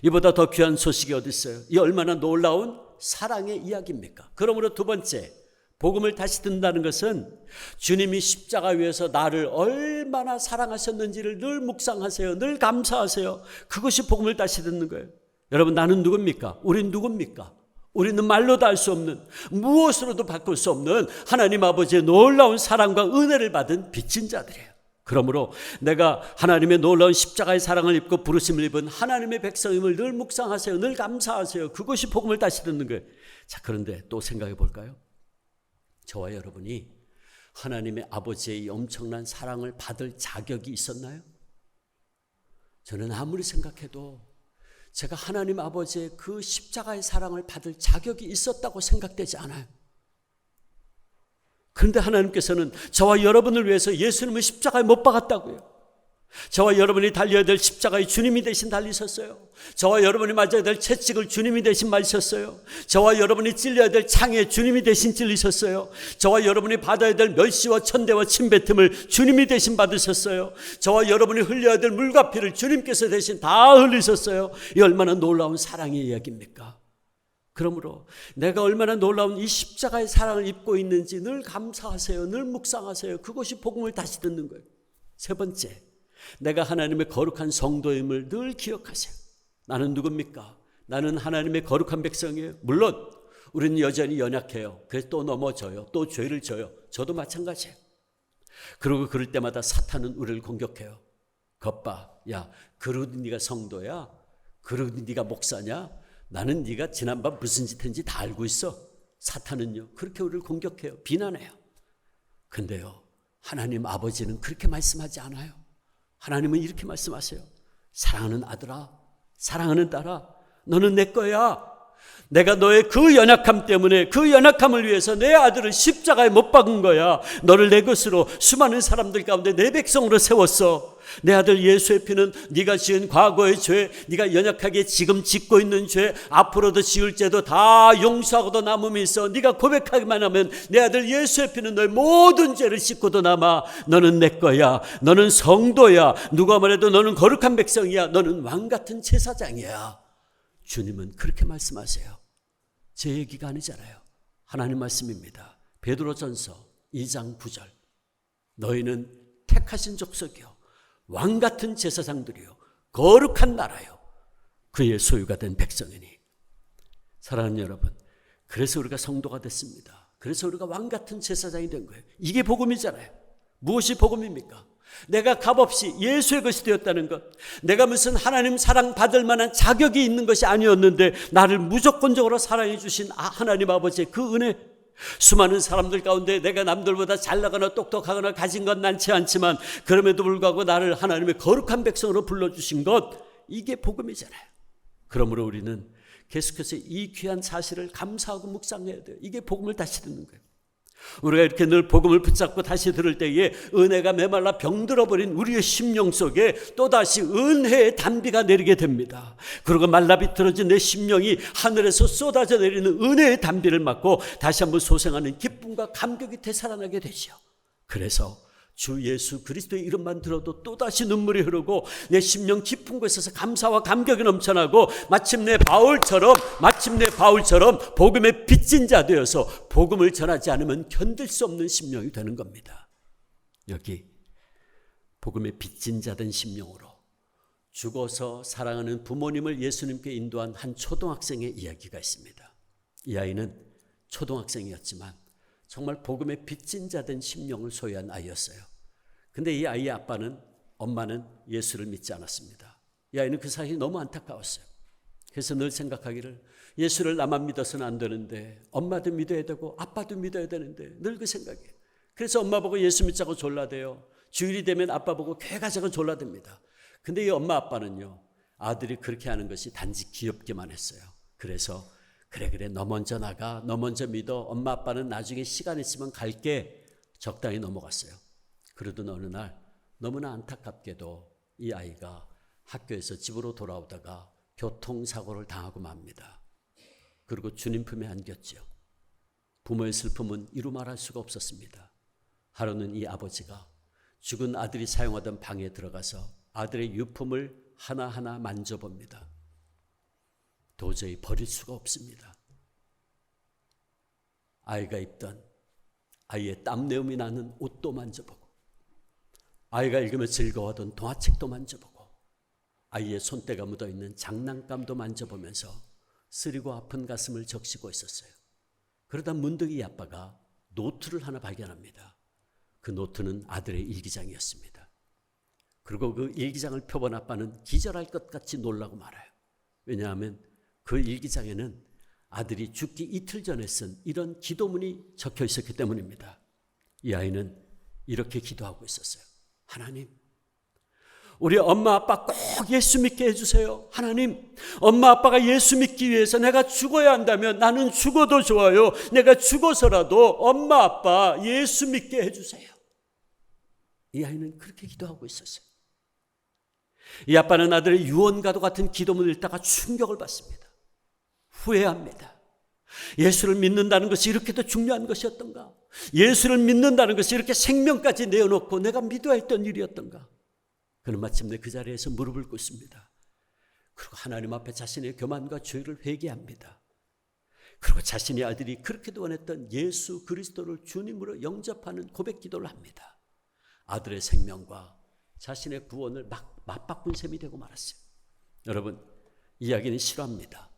이보다 더 귀한 소식이 어디 있어요? 이 얼마나 놀라운 사랑의 이야기입니까? 그러므로 두 번째, 복음을 다시 듣는다는 것은 주님이 십자가 위에서 나를 얼마나 사랑하셨는지를 늘 묵상하세요. 늘 감사하세요. 그것이 복음을 다시 듣는 거예요. 여러분, 나는 누굽니까? 우린 누굽니까? 우리는 말로도 알 수 없는, 무엇으로도 바꿀 수 없는 하나님 아버지의 놀라운 사랑과 은혜를 받은 빚진 자들이에요. 그러므로 내가 하나님의 놀라운 십자가의 사랑을 입고 부르심을 입은 하나님의 백성임을 늘 묵상하세요. 늘 감사하세요. 그것이 복음을 다시 듣는 거예요. 자, 그런데 또 생각해 볼까요? 저와 여러분이 하나님의 아버지의 엄청난 사랑을 받을 자격이 있었나요? 저는 아무리 생각해도 제가 하나님 아버지의 그 십자가의 사랑을 받을 자격이 있었다고 생각되지 않아요. 그런데 하나님께서는 저와 여러분을 위해서 예수님을 십자가에 못 박았다고요. 저와 여러분이 달려야 될 십자가의 주님이 대신 달리셨어요. 저와 여러분이 맞아야 될 채찍을 주님이 대신 맞으셨어요. 저와 여러분이 찔려야 될 창에 주님이 대신 찔리셨어요. 저와 여러분이 받아야 될 멸시와 천대와 침뱉음을 주님이 대신 받으셨어요. 저와 여러분이 흘려야 될 물과 피를 주님께서 대신 다 흘리셨어요. 이 얼마나 놀라운 사랑의 이야기입니까? 그러므로 내가 얼마나 놀라운 이 십자가의 사랑을 입고 있는지 늘 감사하세요. 늘 묵상하세요. 그것이 복음을 다시 듣는 거예요. 세 번째, 내가 하나님의 거룩한 성도임을 늘 기억하세요. 나는 누굽니까? 나는 하나님의 거룩한 백성이에요. 물론 우리는 여전히 연약해요. 그래서 또 넘어져요. 또 죄를 져요. 저도 마찬가지예요. 그리고 그럴 때마다 사탄은 우리를 공격해요. 겉봐, 야, 그러도 네가 성도야? 그러도 네가 목사냐? 나는 네가 지난밤 무슨 짓 했는지 다 알고 있어. 사탄은요, 그렇게 우리를 공격해요. 비난해요. 근데요, 하나님 아버지는 그렇게 말씀하지 않아요. 하나님은 이렇게 말씀하세요. 사랑하는 아들아, 사랑하는 딸아, 너는 내 거야. 내가 너의 그 연약함 때문에, 그 연약함을 위해서 내 아들을 십자가에 못 박은 거야. 너를 내 것으로 수많은 사람들 가운데 내 백성으로 세웠어. 내 아들 예수의 피는 네가 지은 과거의 죄, 네가 연약하게 지금 짓고 있는 죄, 앞으로도 지을 죄도 다 용서하고도 남음이 있어. 네가 고백하기만 하면 내 아들 예수의 피는 너의 모든 죄를 씻고도 남아. 너는 내 거야. 너는 성도야. 누가 말해도 너는 거룩한 백성이야. 너는 왕같은 제사장이야. 주님은 그렇게 말씀하세요. 제 얘기가 아니잖아요. 하나님 말씀입니다. 베드로전서 2장 9절. 너희는 택하신 족속이요, 왕같은 제사장들이요, 거룩한 나라요, 그의 소유가 된 백성이니. 사랑하는 여러분, 그래서 우리가 성도가 됐습니다. 그래서 우리가 왕같은 제사장이 된 거예요. 이게 복음이잖아요. 무엇이 복음입니까? 내가 값없이 예수의 것이 되었다는 것, 내가 무슨 하나님 사랑 받을 만한 자격이 있는 것이 아니었는데 나를 무조건적으로 사랑해 주신 하나님 아버지의 그 은혜, 수많은 사람들 가운데 내가 남들보다 잘나거나 똑똑하거나 가진 건 많지 않지만 그럼에도 불구하고 나를 하나님의 거룩한 백성으로 불러주신 것, 이게 복음이잖아요. 그러므로 우리는 계속해서 이 귀한 사실을 감사하고 묵상해야 돼요. 이게 복음을 다시 듣는 거예요. 우리가 이렇게 늘 복음을 붙잡고 다시 들을 때에 은혜가 메말라 병들어버린 우리의 심령 속에 또다시 은혜의 단비가 내리게 됩니다. 그리고 말라 비틀어진 내 심령이 하늘에서 쏟아져 내리는 은혜의 단비를 맞고 다시 한번 소생하는 기쁨과 감격이 되살아나게 되죠. 그래서 주 예수 그리스도의 이름만 들어도 또다시 눈물이 흐르고 내 심령 깊은 곳에서 감사와 감격이 넘쳐나고 마침내 바울처럼 복음의 빚진 자 되어서 복음을 전하지 않으면 견딜 수 없는 심령이 되는 겁니다. 여기 복음의 빚진 자 된 심령으로 죽어서 사랑하는 부모님을 예수님께 인도한 한 초등학생의 이야기가 있습니다. 이 아이는 초등학생이었지만 정말 복음의 빚진 자 된 심령을 소유한 아이였어요. 근데 이 아이의 엄마는 예수를 믿지 않았습니다. 이 아이는 그 사실이 너무 안타까웠어요. 그래서 늘 생각하기를, 예수를 나만 믿어서는 안 되는데 엄마도 믿어야 되고 아빠도 믿어야 되는데, 늘 그 생각이에요. 그래서 엄마 보고 예수 믿자고 졸라대요. 주일이 되면 아빠 보고 교회 가자고 졸라댑니다. 근데 이 엄마 아빠는요, 아들이 그렇게 하는 것이 단지 귀엽기만 했어요. 그래서 그래 너 먼저 나가, 너 먼저 믿어, 엄마 아빠는 나중에 시간 있으면 갈게, 적당히 넘어갔어요. 그러던 어느 날 너무나 안타깝게도 이 아이가 학교에서 집으로 돌아오다가 교통사고를 당하고 맙니다. 그리고 주님 품에 안겼죠. 부모의 슬픔은 이루 말할 수가 없었습니다. 하루는 이 아버지가 죽은 아들이 사용하던 방에 들어가서 아들의 유품을 하나하나 만져봅니다. 도저히 버릴 수가 없습니다. 아이가 입던, 아이의 땀내음이 나는 옷도 만져보고, 아이가 읽으며 즐거워하던 동화책도 만져보고, 아이의 손때가 묻어있는 장난감도 만져보면서 쓰리고 아픈 가슴을 적시고 있었어요. 그러다 문득 이 아빠가 노트를 하나 발견합니다. 그 노트는 아들의 일기장이었습니다. 그리고 그 일기장을 펴본 아빠는 기절할 것 같이 놀라고 말아요. 왜냐하면 그 일기장에는 아들이 죽기 이틀 전에 쓴 이런 기도문이 적혀 있었기 때문입니다. 이 아이는 이렇게 기도하고 있었어요. 하나님, 우리 엄마 아빠 꼭 예수 믿게 해주세요. 하나님, 엄마 아빠가 예수 믿기 위해서 내가 죽어야 한다면 나는 죽어도 좋아요. 내가 죽어서라도 엄마 아빠 예수 믿게 해주세요. 이 아이는 그렇게 기도하고 있었어요. 이 아빠는 아들의 유언과도 같은 기도문을 읽다가 충격을 받습니다. 후회합니다. 예수를 믿는다는 것이 이렇게도 중요한 것이었던가? 예수를 믿는다는 것이 이렇게 생명까지 내어놓고 내가 믿어야 했던 일이었던가? 그는 마침내 그 자리에서 무릎을 꿇습니다. 그리고 하나님 앞에 자신의 교만과 죄를 회개합니다. 그리고 자신의 아들이 그렇게도 원했던 예수 그리스도를 주님으로 영접하는 고백 기도를 합니다. 아들의 생명과 자신의 구원을 맞바꾼 셈이 되고 말았어요. 여러분, 이야기는 실화입니다.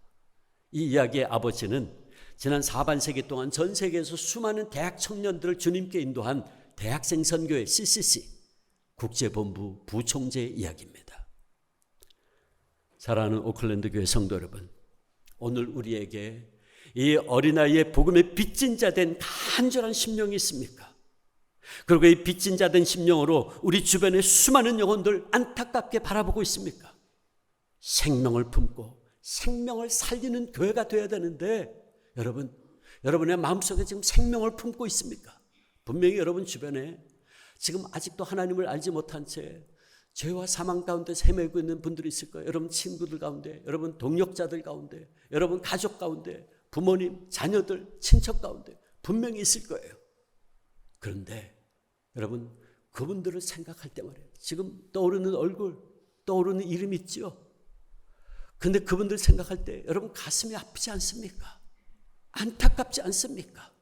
이 이야기의 아버지는 지난 4반세기 동안 전 세계에서 수많은 대학 청년들을 주님께 인도한 대학생 선교회 CCC 국제본부 부총재 이야기입니다. 사랑하는 오클랜드 교회 성도 여러분, 오늘 우리에게 이 어린아이의 복음의 빚진 자 된 간절한 심령이 있습니까? 그리고 이 빚진 자 된 심령으로 우리 주변의 수많은 영혼들 안타깝게 바라보고 있습니까? 생명을 품고 생명을 살리는 교회가 되어야 되는데 여러분의 마음속에 지금 생명을 품고 있습니까? 분명히 여러분 주변에 지금 아직도 하나님을 알지 못한 채 죄와 사망 가운데 헤매고 있는 분들이 있을 거예요. 여러분 친구들 가운데, 여러분 동력자들 가운데, 여러분 가족 가운데, 부모님, 자녀들, 친척 가운데 분명히 있을 거예요. 그런데 여러분 그분들을 생각할 때 말이에요. 지금 떠오르는 얼굴, 떠오르는 이름 있죠? 근데 그분들 생각할 때 여러분 가슴이 아프지 않습니까? 안타깝지 않습니까?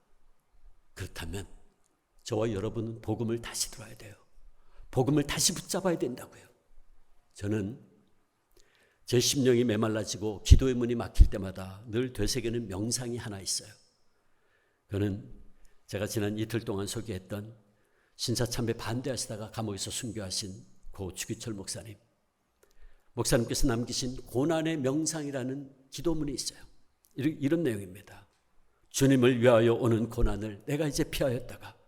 그렇다면 저와 여러분은 복음을 다시 들어야 돼요. 복음을 다시 붙잡아야 된다고요. 저는 제 심령이 메말라지고 기도의 문이 막힐 때마다 늘 되새기는 명상이 하나 있어요. 그는 제가 지난 이틀 동안 소개했던 신사참배 반대하시다가 감옥에서 순교하신 고 주기철 목사님. 목사님께서 남기신 고난의 명상이라는 기도문이 있어요. 이런 내용입니다. 주님을 위하여 오는 고난을 내가 이제 피하였다가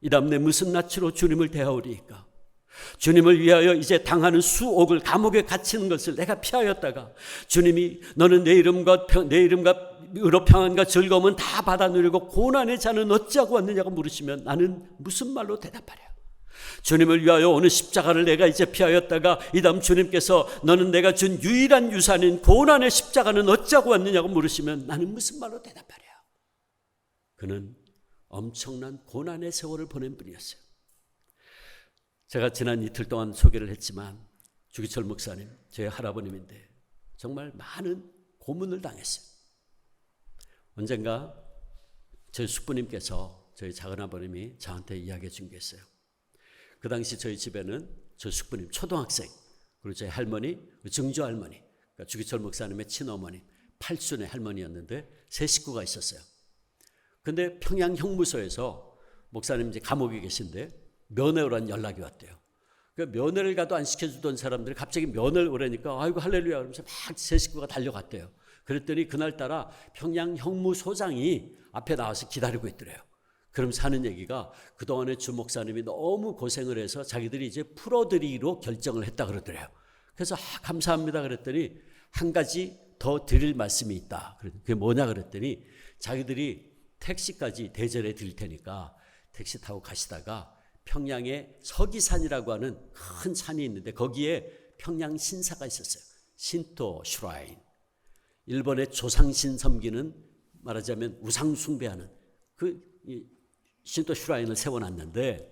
이 다음 내 무슨 낯으로 주님을 대하오리이까? 주님을 위하여 이제 당하는 수옥을 감옥에 갇히는 것을 내가 피하였다가 주님이 너는 내 이름과 의로 평안과 즐거움은 다 받아 누리고 고난의 자는 어찌하고 왔느냐고 물으시면 나는 무슨 말로 대답하랴? 주님을 위하여 오는 십자가를 내가 이제 피하였다가 이 다음 주님께서 너는 내가 준 유일한 유산인 고난의 십자가는 어찌하고 왔느냐고 물으시면 나는 무슨 말로 대답하랴? 그는 엄청난 고난의 세월을 보낸 분이었어요. 제가 지난 이틀 동안 소개를 했지만 주기철 목사님, 제 할아버님인데 정말 많은 고문을 당했어요. 언젠가 저희 숙부님께서 저희 작은아버님이 저한테 이야기해 준 게 있어요. 그 당시 저희 집에는 저희 숙부님 초등학생, 그리고 저희 할머니, 증조 할머니, 그러니까 주기철 목사님의 친어머니, 팔순의 할머니였는데 세 식구가 있었어요. 근데 평양 형무소에서 목사님 이제 감옥에 계신데 면회 오라는 연락이 왔대요. 그러니까 면회를 가도 안 시켜주던 사람들이 갑자기 면회를 오라니까 아이고 할렐루야 그러면서 막 세 식구가 달려갔대요. 그랬더니 그날따라 평양 형무소장이 앞에 나와서 기다리고 있더래요. 그러면서 하는 얘기가 그동안에 주 목사님이 너무 고생을 해서 자기들이 이제 풀어드리기로 결정을 했다 그러더래요. 그래서 감사합니다 그랬더니 한 가지 더 드릴 말씀이 있다. 그게 뭐냐 그랬더니 자기들이 택시까지 대절해 드릴 테니까 택시 타고 가시다가 평양에 서기산이라고 하는 큰 산이 있는데 거기에 평양 신사가 있었어요. 신토 슈라인. 일본의 조상신 섬기는 말하자면 우상 숭배하는 그 신토 슈라인을 세워놨는데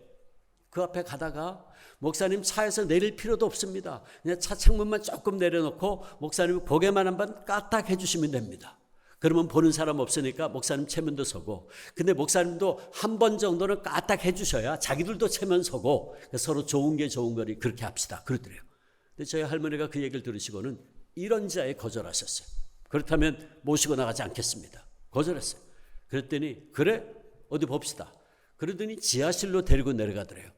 그 앞에 가다가 목사님 차에서 내릴 필요도 없습니다. 그냥 차 창문만 조금 내려놓고 목사님 고개만 한번 까딱 해주시면 됩니다. 그러면 보는 사람 없으니까 목사님 체면도 서고, 근데 목사님도 한 번 정도는 까딱 해주셔야 자기들도 체면 서고 서로 좋은 게 좋은 거니 그렇게 합시다 그러더래요. 근데 저희 할머니가 그 얘기를 들으시고는 이런 자에 거절하셨어요. 그렇다면 모시고 나가지 않겠습니다. 거절했어요. 그랬더니 그래 어디 봅시다. 그러더니 지하실로 데리고 내려가더래요.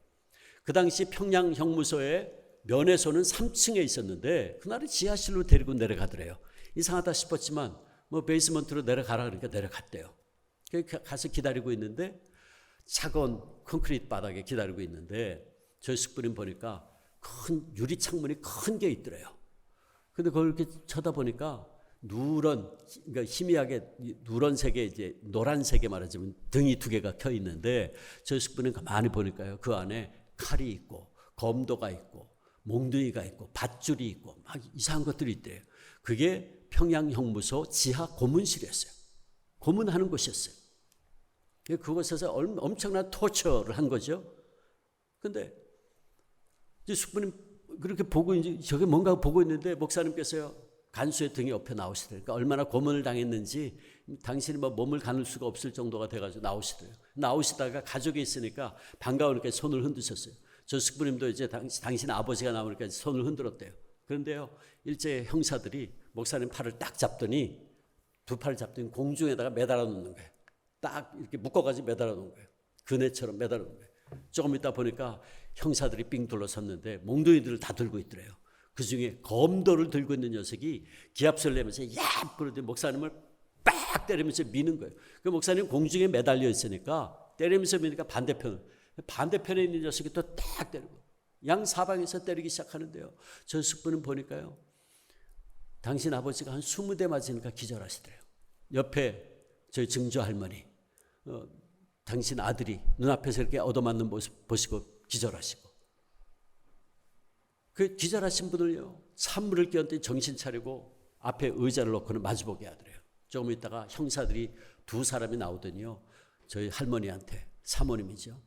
그 당시 평양 형무소에 면회소는 3층에 있었는데 그날은 지하실로 데리고 내려가더래요. 이상하다 싶었지만 뭐 베이스먼트로 내려가라 그러니까 내려갔대요. 가서 기다리고 있는데 차가운 콘크리트 바닥에 기다리고 있는데 저희 숙부님 보니까 큰 유리 창문이 큰 게 있더래요. 근데 그걸 이렇게 쳐다보니까 그러니까 희미하게 누런색에 이제 노란색에 말하자면 등이 두 개가 켜 있는데 저희 숙부님 가만히 보니까요 그 안에 칼이 있고 검도가 있고 몽둥이가 있고 밧줄이 있고 막 이상한 것들이 있대요. 그게 평양 형무소 지하 고문실이었어요. 고문하는 곳이었어요. 그곳에서 엄청난 토처를 한 거죠. 근데 이제 숙부님 그렇게 보고 이제 저게 뭔가 보고 있는데 목사님께서요 간수의 등에 옆에 나오시더래요. 그러니까 얼마나 고문을 당했는지 당신이 뭐 몸을 가눌 수가 없을 정도가 돼가지고 나오시더래요. 나오시다가 가족이 있으니까 반가우니까 손을 흔드셨어요. 저 숙부님도 이제 당신 아버지가 나오니까 손을 흔들었대요. 그런데요 일제 형사들이 목사님 팔을 딱 잡더니 두 팔을 잡더니 공중에다가 매달아 놓는 거예요. 딱 이렇게 묶어가지고 매달아 놓은 거예요. 그네처럼 매달아 놓은 거예요. 조금 있다 보니까 형사들이 삥 둘러섰는데 몽둥이들을 다 들고 있더래요. 그중에 검도를 들고 있는 녀석이 기합소리를 내면서 야! 그러더니 목사님을 빡 때리면서 미는 거예요. 그 목사님 공중에 매달려 있으니까 때리면서 미니까 반대편에 있는 녀석이 또 딱 때리고 양 사방에서 때리기 시작하는데요. 저 숙부는 보니까요. 당신 아버지가 한 20대 맞으니까 기절하시더래요. 옆에 저희 증조 할머니 당신 아들이 눈앞에서 이렇게 얻어맞는 모습 보시고 기절하시고 그 기절하신 분을요. 찬물을 끼얹더니 정신 차리고 앞에 의자를 놓고는 마주보게 하더래요. 조금 있다가 형사들이 2사람이 나오더니요. 저희 할머니한테 사모님이죠.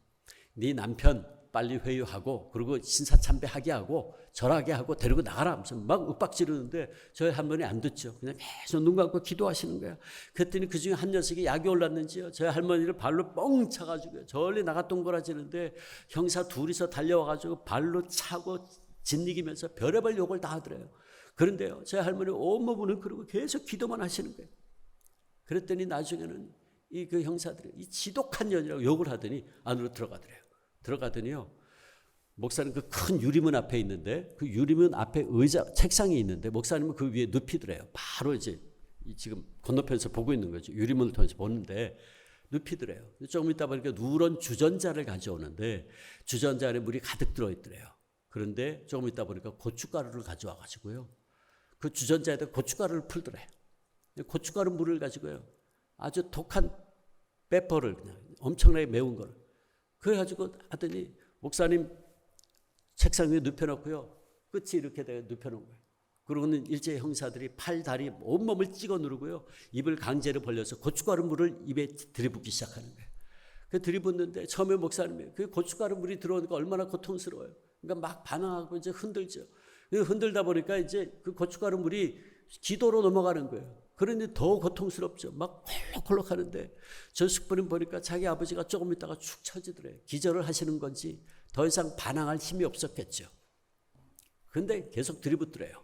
네 남편 빨리 회유하고 그리고 신사참배하게 하고 절하게 하고 데리고 나가라 하면서 막 윽박지르는데 저희 할머니 안 듣죠. 그냥 계속 눈 감고 기도하시는 거야. 그랬더니 그중에 한 녀석이 약이 올랐는지요. 저희 할머니를 발로 뻥 차가지고 저리 나가 동그라지는데 형사 둘이서 달려와가지고 발로 차고 짓이기면서 별의별 욕을 다 하더래요. 그런데요. 저희 할머니 온몸은 그러고 계속 기도만 하시는 거예요. 그랬더니 나중에는 그 형사들이 이 지독한 년이라고 욕을 하더니 안으로 들어가더래요. 들어가더니요. 목사님 그 큰 유리문 앞에 있는데 그 유리문 앞에 의자 책상이 있는데 목사님은 그 위에 눕히더래요. 바로 이제 지금 건너편에서 보고 있는 거죠. 유리문을 통해서 보는데 눕히더래요. 조금 있다 보니까 누런 주전자를 가져오는데 주전자 안에 물이 가득 들어있더래요. 그런데 조금 있다 보니까 고춧가루를 가져와 가지고요. 그 주전자에다 고춧가루를 풀더래요. 고춧가루 물을 가지고요. 아주 독한 페퍼를 그냥 엄청나게 매운 거를 그래가지고 하더니 목사님 책상 위에 눕혀놓고요. 끝이 이렇게 눕혀놓은 거예요. 그러고는 일제 형사들이 팔, 다리, 온몸을 찍어 누르고요. 입을 강제로 벌려서 고춧가루 물을 입에 들이붓기 시작하는 거예요. 그 들이붓는데 처음에 목사님이 그 고춧가루 물이 들어오니까 얼마나 고통스러워요. 그러니까 막 반항하고 이제 흔들죠. 흔들다 보니까 이제 그 고춧가루 물이 기도로 넘어가는 거예요. 그런데 더 고통스럽죠. 막 콜록콜록 하는데 저 숙부님 보니까 자기 아버지가 조금 있다가 축 처지더래요. 기절을 하시는 건지 더 이상 반항할 힘이 없었겠죠. 그런데 계속 들이붓더래요.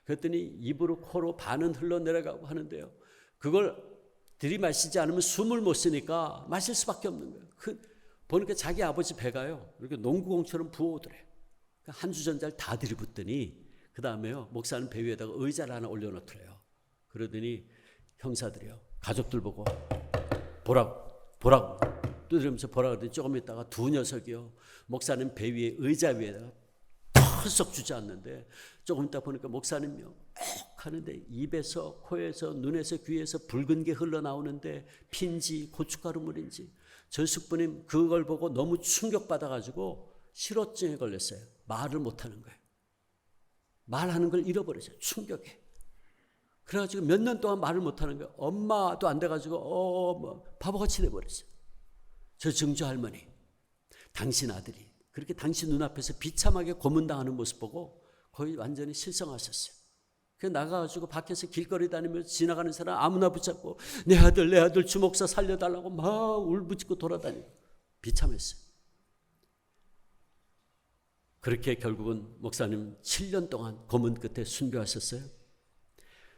그랬더니 입으로 코로 반은 흘러내려가고 하는데요. 그걸 들이마시지 않으면 숨을 못 쉬니까 마실 수밖에 없는 거예요. 보니까 자기 아버지 배가요. 이렇게 농구공처럼 부어오더래요. 한 주전자를 다 들이붓더니 그 다음에요. 목사는 배 위에다가 의자를 하나 올려놓더래요. 그러더니 형사들이요. 가족들 보고 보라고 두드리면서 보라고 하더니 조금 있다가 2 녀석이요. 목사님 배 위에 의자 위에다가 털썩 주저앉는데 조금 있다 보니까 목사님이요. 억 하는데 입에서 코에서 눈에서 귀에서 붉은 게 흘러나오는데 핀지 고춧가루 물인지 저 숙부님 그걸 보고 너무 충격받아가지고 실어증에 걸렸어요. 말을 못하는 거예요. 말하는 걸 잃어버렸어요. 충격에. 그래가지고 몇 년 동안 말을 못하는 거예요. 엄마도 안 돼가지고 바보같이 돼버렸어요. 저 증조 할머니, 당신 아들이 그렇게 당신 눈앞에서 비참하게 고문당하는 모습 보고 거의 완전히 실성하셨어요. 그래서 나가가지고 밖에서 길거리 다니면서 지나가는 사람 아무나 붙잡고 내 아들 주목사 살려달라고 막 울부짖고 돌아다니고 비참했어요. 그렇게 결국은 목사님 7년 동안 고문 끝에 순교하셨어요.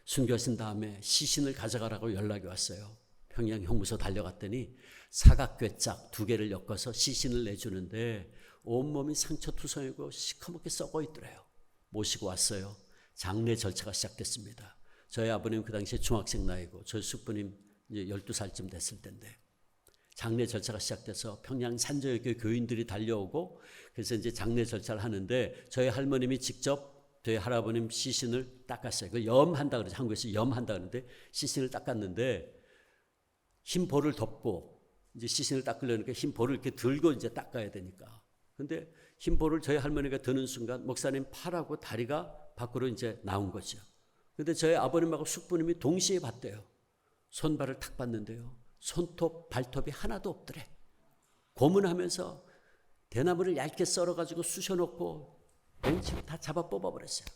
순교하신 다음에 시신을 가져가라고 연락이 왔어요. 평양 형무소 달려갔더니 사각괴짝 2개를 엮어서 시신을 내주는데 온몸이 상처투성이고 시커멓게 썩어 있더래요. 모시고 왔어요. 장례 절차가 시작됐습니다. 저희 아버님 그 당시에 중학생 나이고 저희 숙부님 이제 12살쯤 됐을 때인데 장례 절차가 시작돼서 평양 산저여교 교인들이 달려오고 그래서 이제 장례 절차를 하는데 저희 할머님이 직접 저희 할아버님 시신을 닦았어요. 그걸 염한다 그러죠. 한국에서 염한다 그러는데 시신을 닦았는데 흰 볼을 덮고 이제 시신을 닦으려니까 흰 볼을 이렇게 들고 이제 닦아야 되니까. 근데 흰 볼을 저희 할머니가 드는 순간 목사님 팔하고 다리가 밖으로 이제 나온 거죠. 근데 저희 아버님하고 숙부님이 동시에 봤대요. 손발을 탁 봤는데요. 손톱, 발톱이 하나도 없더래. 고문하면서 대나무를 얇게 썰어가지고 쑤셔놓고 벤치로 다 잡아 뽑아버렸어요.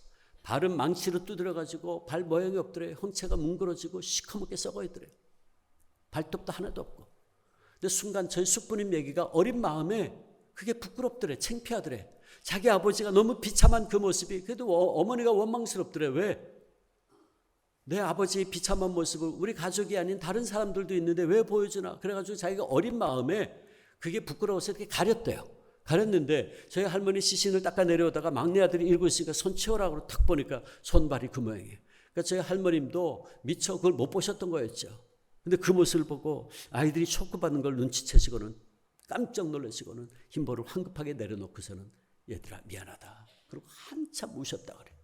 발은 망치로 두드려가지고 발 모양이 없더래. 홍채가 뭉그러지고 시커멓게 썩어있더래. 발톱도 하나도 없고. 근데 순간 저희 숙부님 얘기가 어린 마음에 그게 부끄럽더래. 창피하더래. 자기 아버지가 너무 비참한 그 모습이 그래도 어머니가 원망스럽더래. 왜? 내 아버지의 비참한 모습을 우리 가족이 아닌 다른 사람들도 있는데 왜 보여주나. 그래가지고 자기가 어린 마음에 그게 부끄러워서 이렇게 가렸대요. 가렸는데 저희 할머니 시신을 닦아 내려오다가 막내 아들이 일고 있으니까 손 치워라고 탁 보니까 손발이 그 모양이에요. 그러니까 저희 할머님도 미처 그걸 못 보셨던 거였죠. 근데 그 모습을 보고 아이들이 초크받는 걸 눈치채시고는 깜짝 놀라시고는 흰볼을 황급하게 내려놓고서는 얘들아 미안하다. 그리고 한참 우셨다 그래요.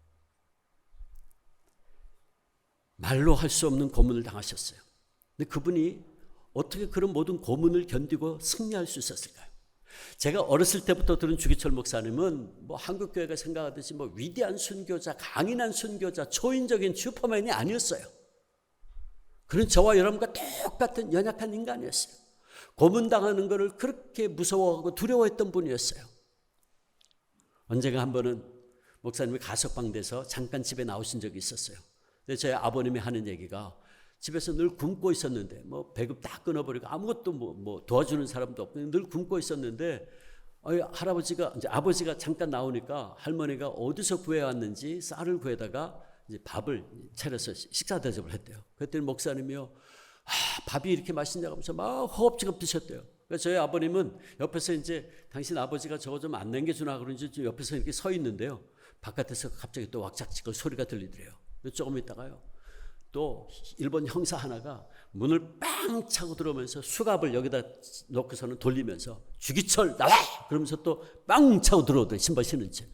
말로 할 수 없는 고문을 당하셨어요. 근데 그분이 어떻게 그런 모든 고문을 견디고 승리할 수 있었을까요? 제가 어렸을 때부터 들은 주기철 목사님은 뭐 한국교회가 생각하듯이 뭐 위대한 순교자, 강인한 순교자, 초인적인 슈퍼맨이 아니었어요. 그런 저와 여러분과 똑같은 연약한 인간이었어요. 고문당하는 것을 그렇게 무서워하고 두려워했던 분이었어요. 언젠가 한 번은 목사님이 가석방돼서 잠깐 집에 나오신 적이 있었어요. 근데 저희 아버님이 하는 얘기가 집에서 늘 굶고 있었는데 뭐 배급 다 끊어버리고 아무것도 뭐 도와주는 사람도 없고 늘 굶고 있었는데 할아버지가 이제 아버지가 잠깐 나오니까 할머니가 어디서 구해왔는지 쌀을 구해다가 이제 밥을 차려서 식사 대접을 했대요. 그랬더니 목사님이요, 밥이 이렇게 맛있냐고 하면서 막 허겁지겁 드셨대요. 그래서 저희 아버님은 옆에서 이제 당신 아버지가 저거 좀 안 남겨주나 그런지 옆에서 이렇게 서 있는데요. 바깥에서 갑자기 또 왁작지껄 소리가 들리더래요. 조금 있다가요, 또 일본 형사 하나가 문을 빵 차고 들어오면서 수갑을 여기다 놓고서는 돌리면서 주기철 나와! 그러면서 또 빵 차고 들어오더래요. 신발 신은 채.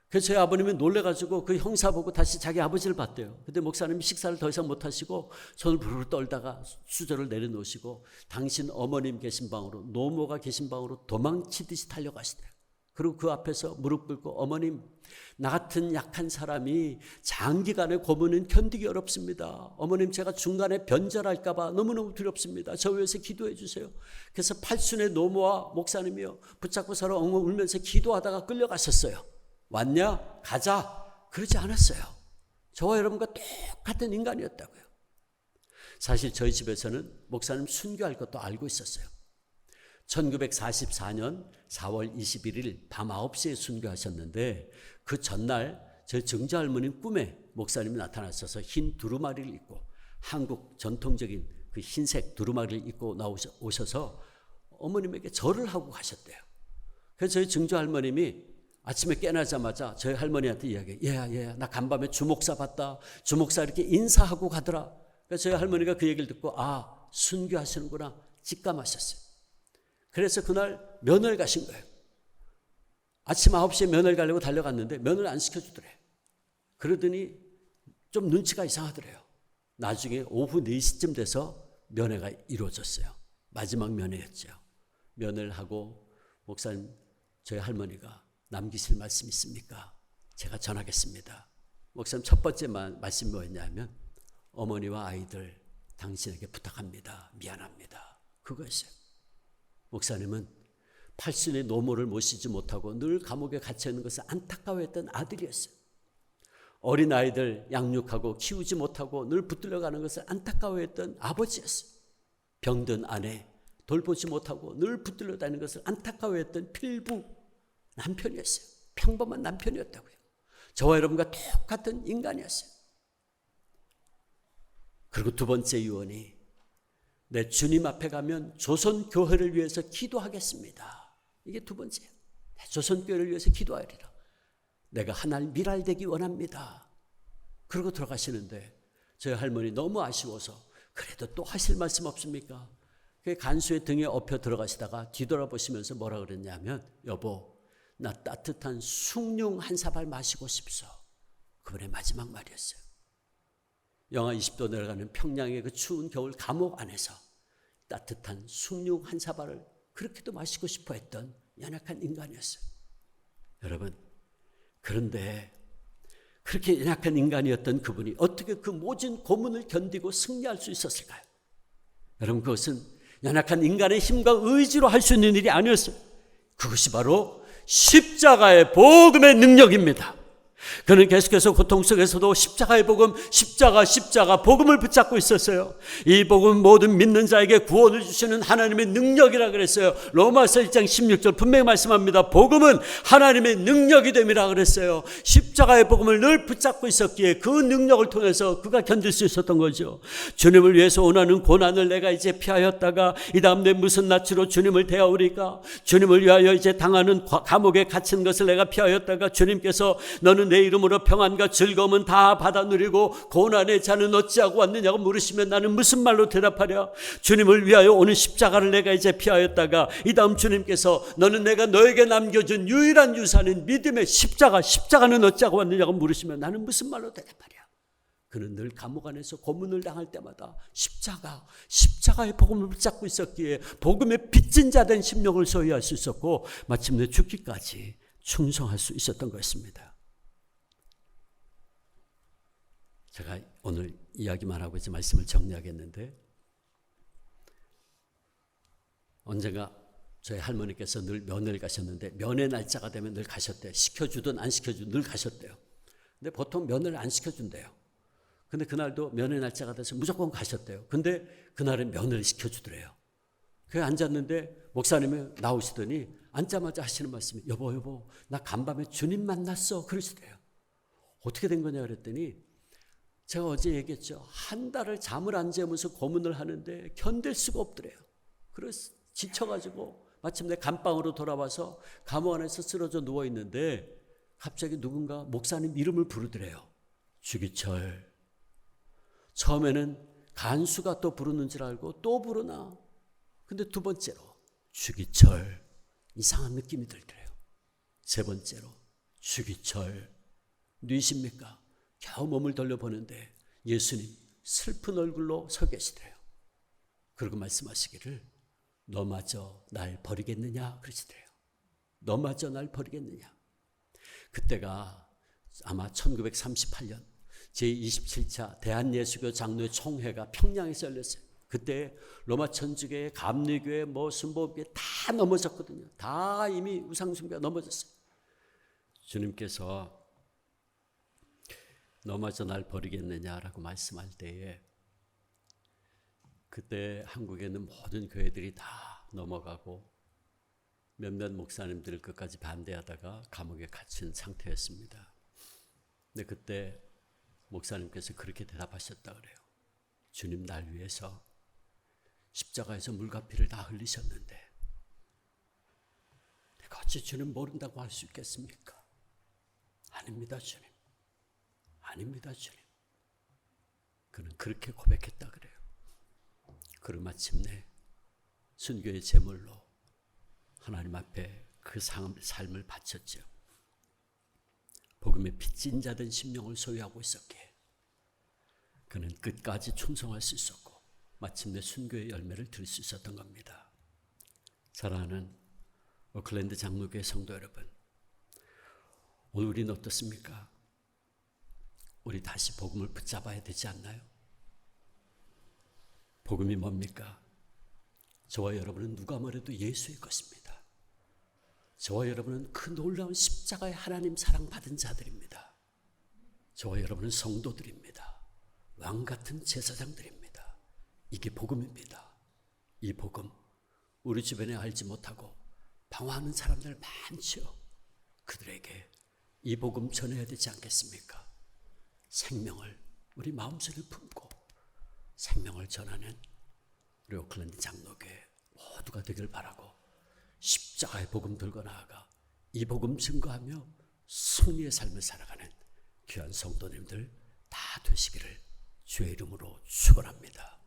그래서 저희 아버님이 놀래가지고 그 형사 보고 다시 자기 아버지를 봤대요. 근데 목사님이 식사를 더 이상 못하시고 손을 부르르 떨다가 수저를 내려놓으시고 당신 어머님 계신 방으로, 노모가 계신 방으로 도망치듯이 달려가시대요. 그리고 그 앞에서 무릎 꿇고 어머님, 나 같은 약한 사람이 장기간의 고문은 견디기 어렵습니다. 어머님, 제가 중간에 변절할까 봐 너무너무 두렵습니다. 저 위해서 기도해 주세요. 그래서 팔순의 노모와 목사님이요 붙잡고 서로 엉엉 울면서 기도하다가 끌려가셨어요. 왔냐? 가자. 그러지 않았어요. 저와 여러분과 똑같은 인간이었다고요. 사실 저희 집에서는 목사님 순교할 것도 알고 있었어요. 1944년 4월 21일 밤 9시에 순교하셨는데 그 전날 저희 증조할머니 꿈에 목사님이 나타나셔서 흰 두루마리를 입고 한국 전통적인 그 흰색 두루마리를 입고 오셔서 어머님에게 절을 하고 가셨대요. 그래서 저희 증조할머님이 아침에 깨나자마자 저희 할머니한테 이야기해요. 얘야, 나 간밤에 주목사 봤다. 주목사 이렇게 인사하고 가더라. 그래서 저희 할머니가 그 얘기를 듣고 순교하시는구나 직감하셨어요. 그래서 그날 면회를 가신 거예요. 아침 9시에 면회를 가려고 달려갔는데 면회를 안 시켜주더래요. 그러더니 좀 눈치가 이상하더래요. 나중에 오후 4시쯤 돼서 면회가 이루어졌어요. 마지막 면회였죠. 면회를 하고 목사님, 저희 할머니가 남기실 말씀 있습니까? 제가 전하겠습니다. 목사님 첫 번째 말씀이 뭐였냐면 어머니와 아이들 당신에게 부탁합니다. 미안합니다. 그거였어요. 목사님은 팔순의 노모를 모시지 못하고 늘 감옥에 갇혀있는 것을 안타까워했던 아들이었어요. 어린아이들 양육하고 키우지 못하고 늘 붙들려가는 것을 안타까워했던 아버지였어요. 병든 아내 돌보지 못하고 늘 붙들려 다니는 것을 안타까워했던 필부 남편이었어요. 평범한 남편이었다고요. 저와 여러분과 똑같은 인간이었어요. 그리고 두 번째 유언이 내 주님 앞에 가면 조선교회를 위해서 기도하겠습니다. 이게 두 번째예요. 조선교회를 위해서 기도하리라. 내가 하나를 밀알되기 원합니다. 그러고 들어가시는데 저희 할머니 너무 아쉬워서 그래도 또 하실 말씀 없습니까? 간수의 등에 엎여 들어가시다가 뒤돌아보시면서 뭐라 그랬냐면 여보, 나 따뜻한 숭늉 한 사발 마시고 싶소. 그분의 마지막 말이었어요. 영하 20도 내려가는 평양의 그 추운 겨울 감옥 안에서 따뜻한 숭늉 한 사발을 그렇게도 마시고 싶어 했던 연약한 인간이었어요. 여러분, 그런데 그렇게 연약한 인간이었던 그분이 어떻게 그 모진 고문을 견디고 승리할 수 있었을까요? 여러분, 그것은 연약한 인간의 힘과 의지로 할 수 있는 일이 아니었어요. 그것이 바로 십자가의 복음의 능력입니다. 그는 계속해서 고통 속에서도 십자가의 복음, 십자가 복음을 붙잡고 있었어요. 이 복음은 모든 믿는 자에게 구원을 주시는 하나님의 능력이라 그랬어요. 로마서 1장 16절 분명히 말씀합니다. 복음은 하나님의 능력이 됨이라 그랬어요. 십자가의 복음을 늘 붙잡고 있었기에 그 능력을 통해서 그가 견딜 수 있었던 거죠. 주님을 위해서 원하는 고난을 내가 이제 피하였다가 이 다음 내 무슨 낯으로 주님을 대하오리까? 주님을 위하여 이제 당하는 감옥에 갇힌 것을 내가 피하였다가 주님께서 너는 내 이름으로 평안과 즐거움은 다 받아 누리고 고난의 자는 어찌하고 왔느냐고 물으시면 나는 무슨 말로 대답하랴? 주님을 위하여 오는 십자가를 내가 이제 피하였다가 이 다음 주님께서 너는 내가 너에게 남겨준 유일한 유산인 믿음의 십자가는 어찌하고 왔느냐고 물으시면 나는 무슨 말로 대답하랴? 그는 늘 감옥 안에서 고문을 당할 때마다 십자가의 복음을 붙잡고 있었기에 복음의 빚진 자 된 심령을 소유할 수 있었고 마침내 죽기까지 충성할 수 있었던 것입니다. 제가 오늘 이야기만 하고 이제 말씀을 정리하겠는데, 언젠가 저희 할머니께서 늘 면회를 가셨는데 면회 날짜가 되면 늘 가셨대요. 시켜주든 안 시켜주든 늘 가셨대요. 근데 보통 면회를 안 시켜준대요. 근데 그날도 면회 날짜가 돼서 무조건 가셨대요. 근데 그날은 면회를 시켜주더래요. 그래 앉았는데 목사님이 나오시더니 앉자마자 하시는 말씀이 여보 나 간밤에 주님 만났어 그러시대요. 어떻게 된 거냐 그랬더니 제가 어제 얘기했죠. 한 달을 잠을 안 재면서 고문을 하는데 견딜 수가 없더래요. 그래서 지쳐가지고 마침내 감방으로 돌아와서 감옥 안에서 쓰러져 누워있는데 갑자기 누군가 목사님 이름을 부르더래요. 주기철. 처음에는 간수가 또 부르는 줄 알고 또 부르나. 근데 두 번째로 주기철. 이상한 느낌이 들더래요. 세 번째로 주기철. 누이십니까? 겨우 몸을 돌려보는데 예수님 슬픈 얼굴로 서 계시더래요. 그리고 말씀하시기를 너마저 날 버리겠느냐 그러시더래요. 너마저 날 버리겠느냐. 그때가 아마 1938년 제27차 대한예수교 장로회 총회가 평양에서 열렸어요. 그때 로마 천주교회, 감리교회, 순복음교회 다 넘어졌거든요. 다 이미 우상숭배가 넘어졌어요. 주님께서 너마저 날 버리겠느냐라고 말씀할 때에 그때 한국에 있는 모든 교회들이 다 넘어가고 몇몇 목사님들 끝까지 반대하다가 감옥에 갇힌 상태였습니다. 근데 그때 목사님께서 그렇게 대답하셨다 그래요. 주님 날 위해서 십자가에서 물과 피를 다 흘리셨는데 내가 어찌 주님 모른다고 할 수 있겠습니까? 아닙니다 주님. 아닙니다 주님. 그는 그렇게 고백했다 그래요. 그리고 마침내 순교의 제물로 하나님 앞에 그 삶을 바쳤죠. 복음의 빚진 자된 심령을 소유하고 있었기에 그는 끝까지 충성할 수 있었고 마침내 순교의 열매를 들을 수 있었던 겁니다. 사랑하는 오클랜드 장로교회 성도 여러분, 오늘 우리는 어떻습니까? 우리 다시 복음을 붙잡아야 되지 않나요? 복음이 뭡니까? 저와 여러분은 누가 뭐래도 예수의 것입니다. 저와 여러분은 그 놀라운 십자가의 하나님 사랑받은 자들입니다. 저와 여러분은 성도들입니다. 왕같은 제사장들입니다. 이게 복음입니다. 이 복음 우리 주변에 알지 못하고 방황하는 사람들 많죠. 그들에게 이 복음 전해야 되지 않겠습니까? 생명을 우리 마음속에 품고 생명을 전하는 우리 오클랜드 장로교회 모두가 되길 바라고 십자가의 복음 들고 나아가 이 복음 증거하며 승리의 삶을 살아가는 귀한 성도님들 다 되시기를 주의 이름으로 축원합니다.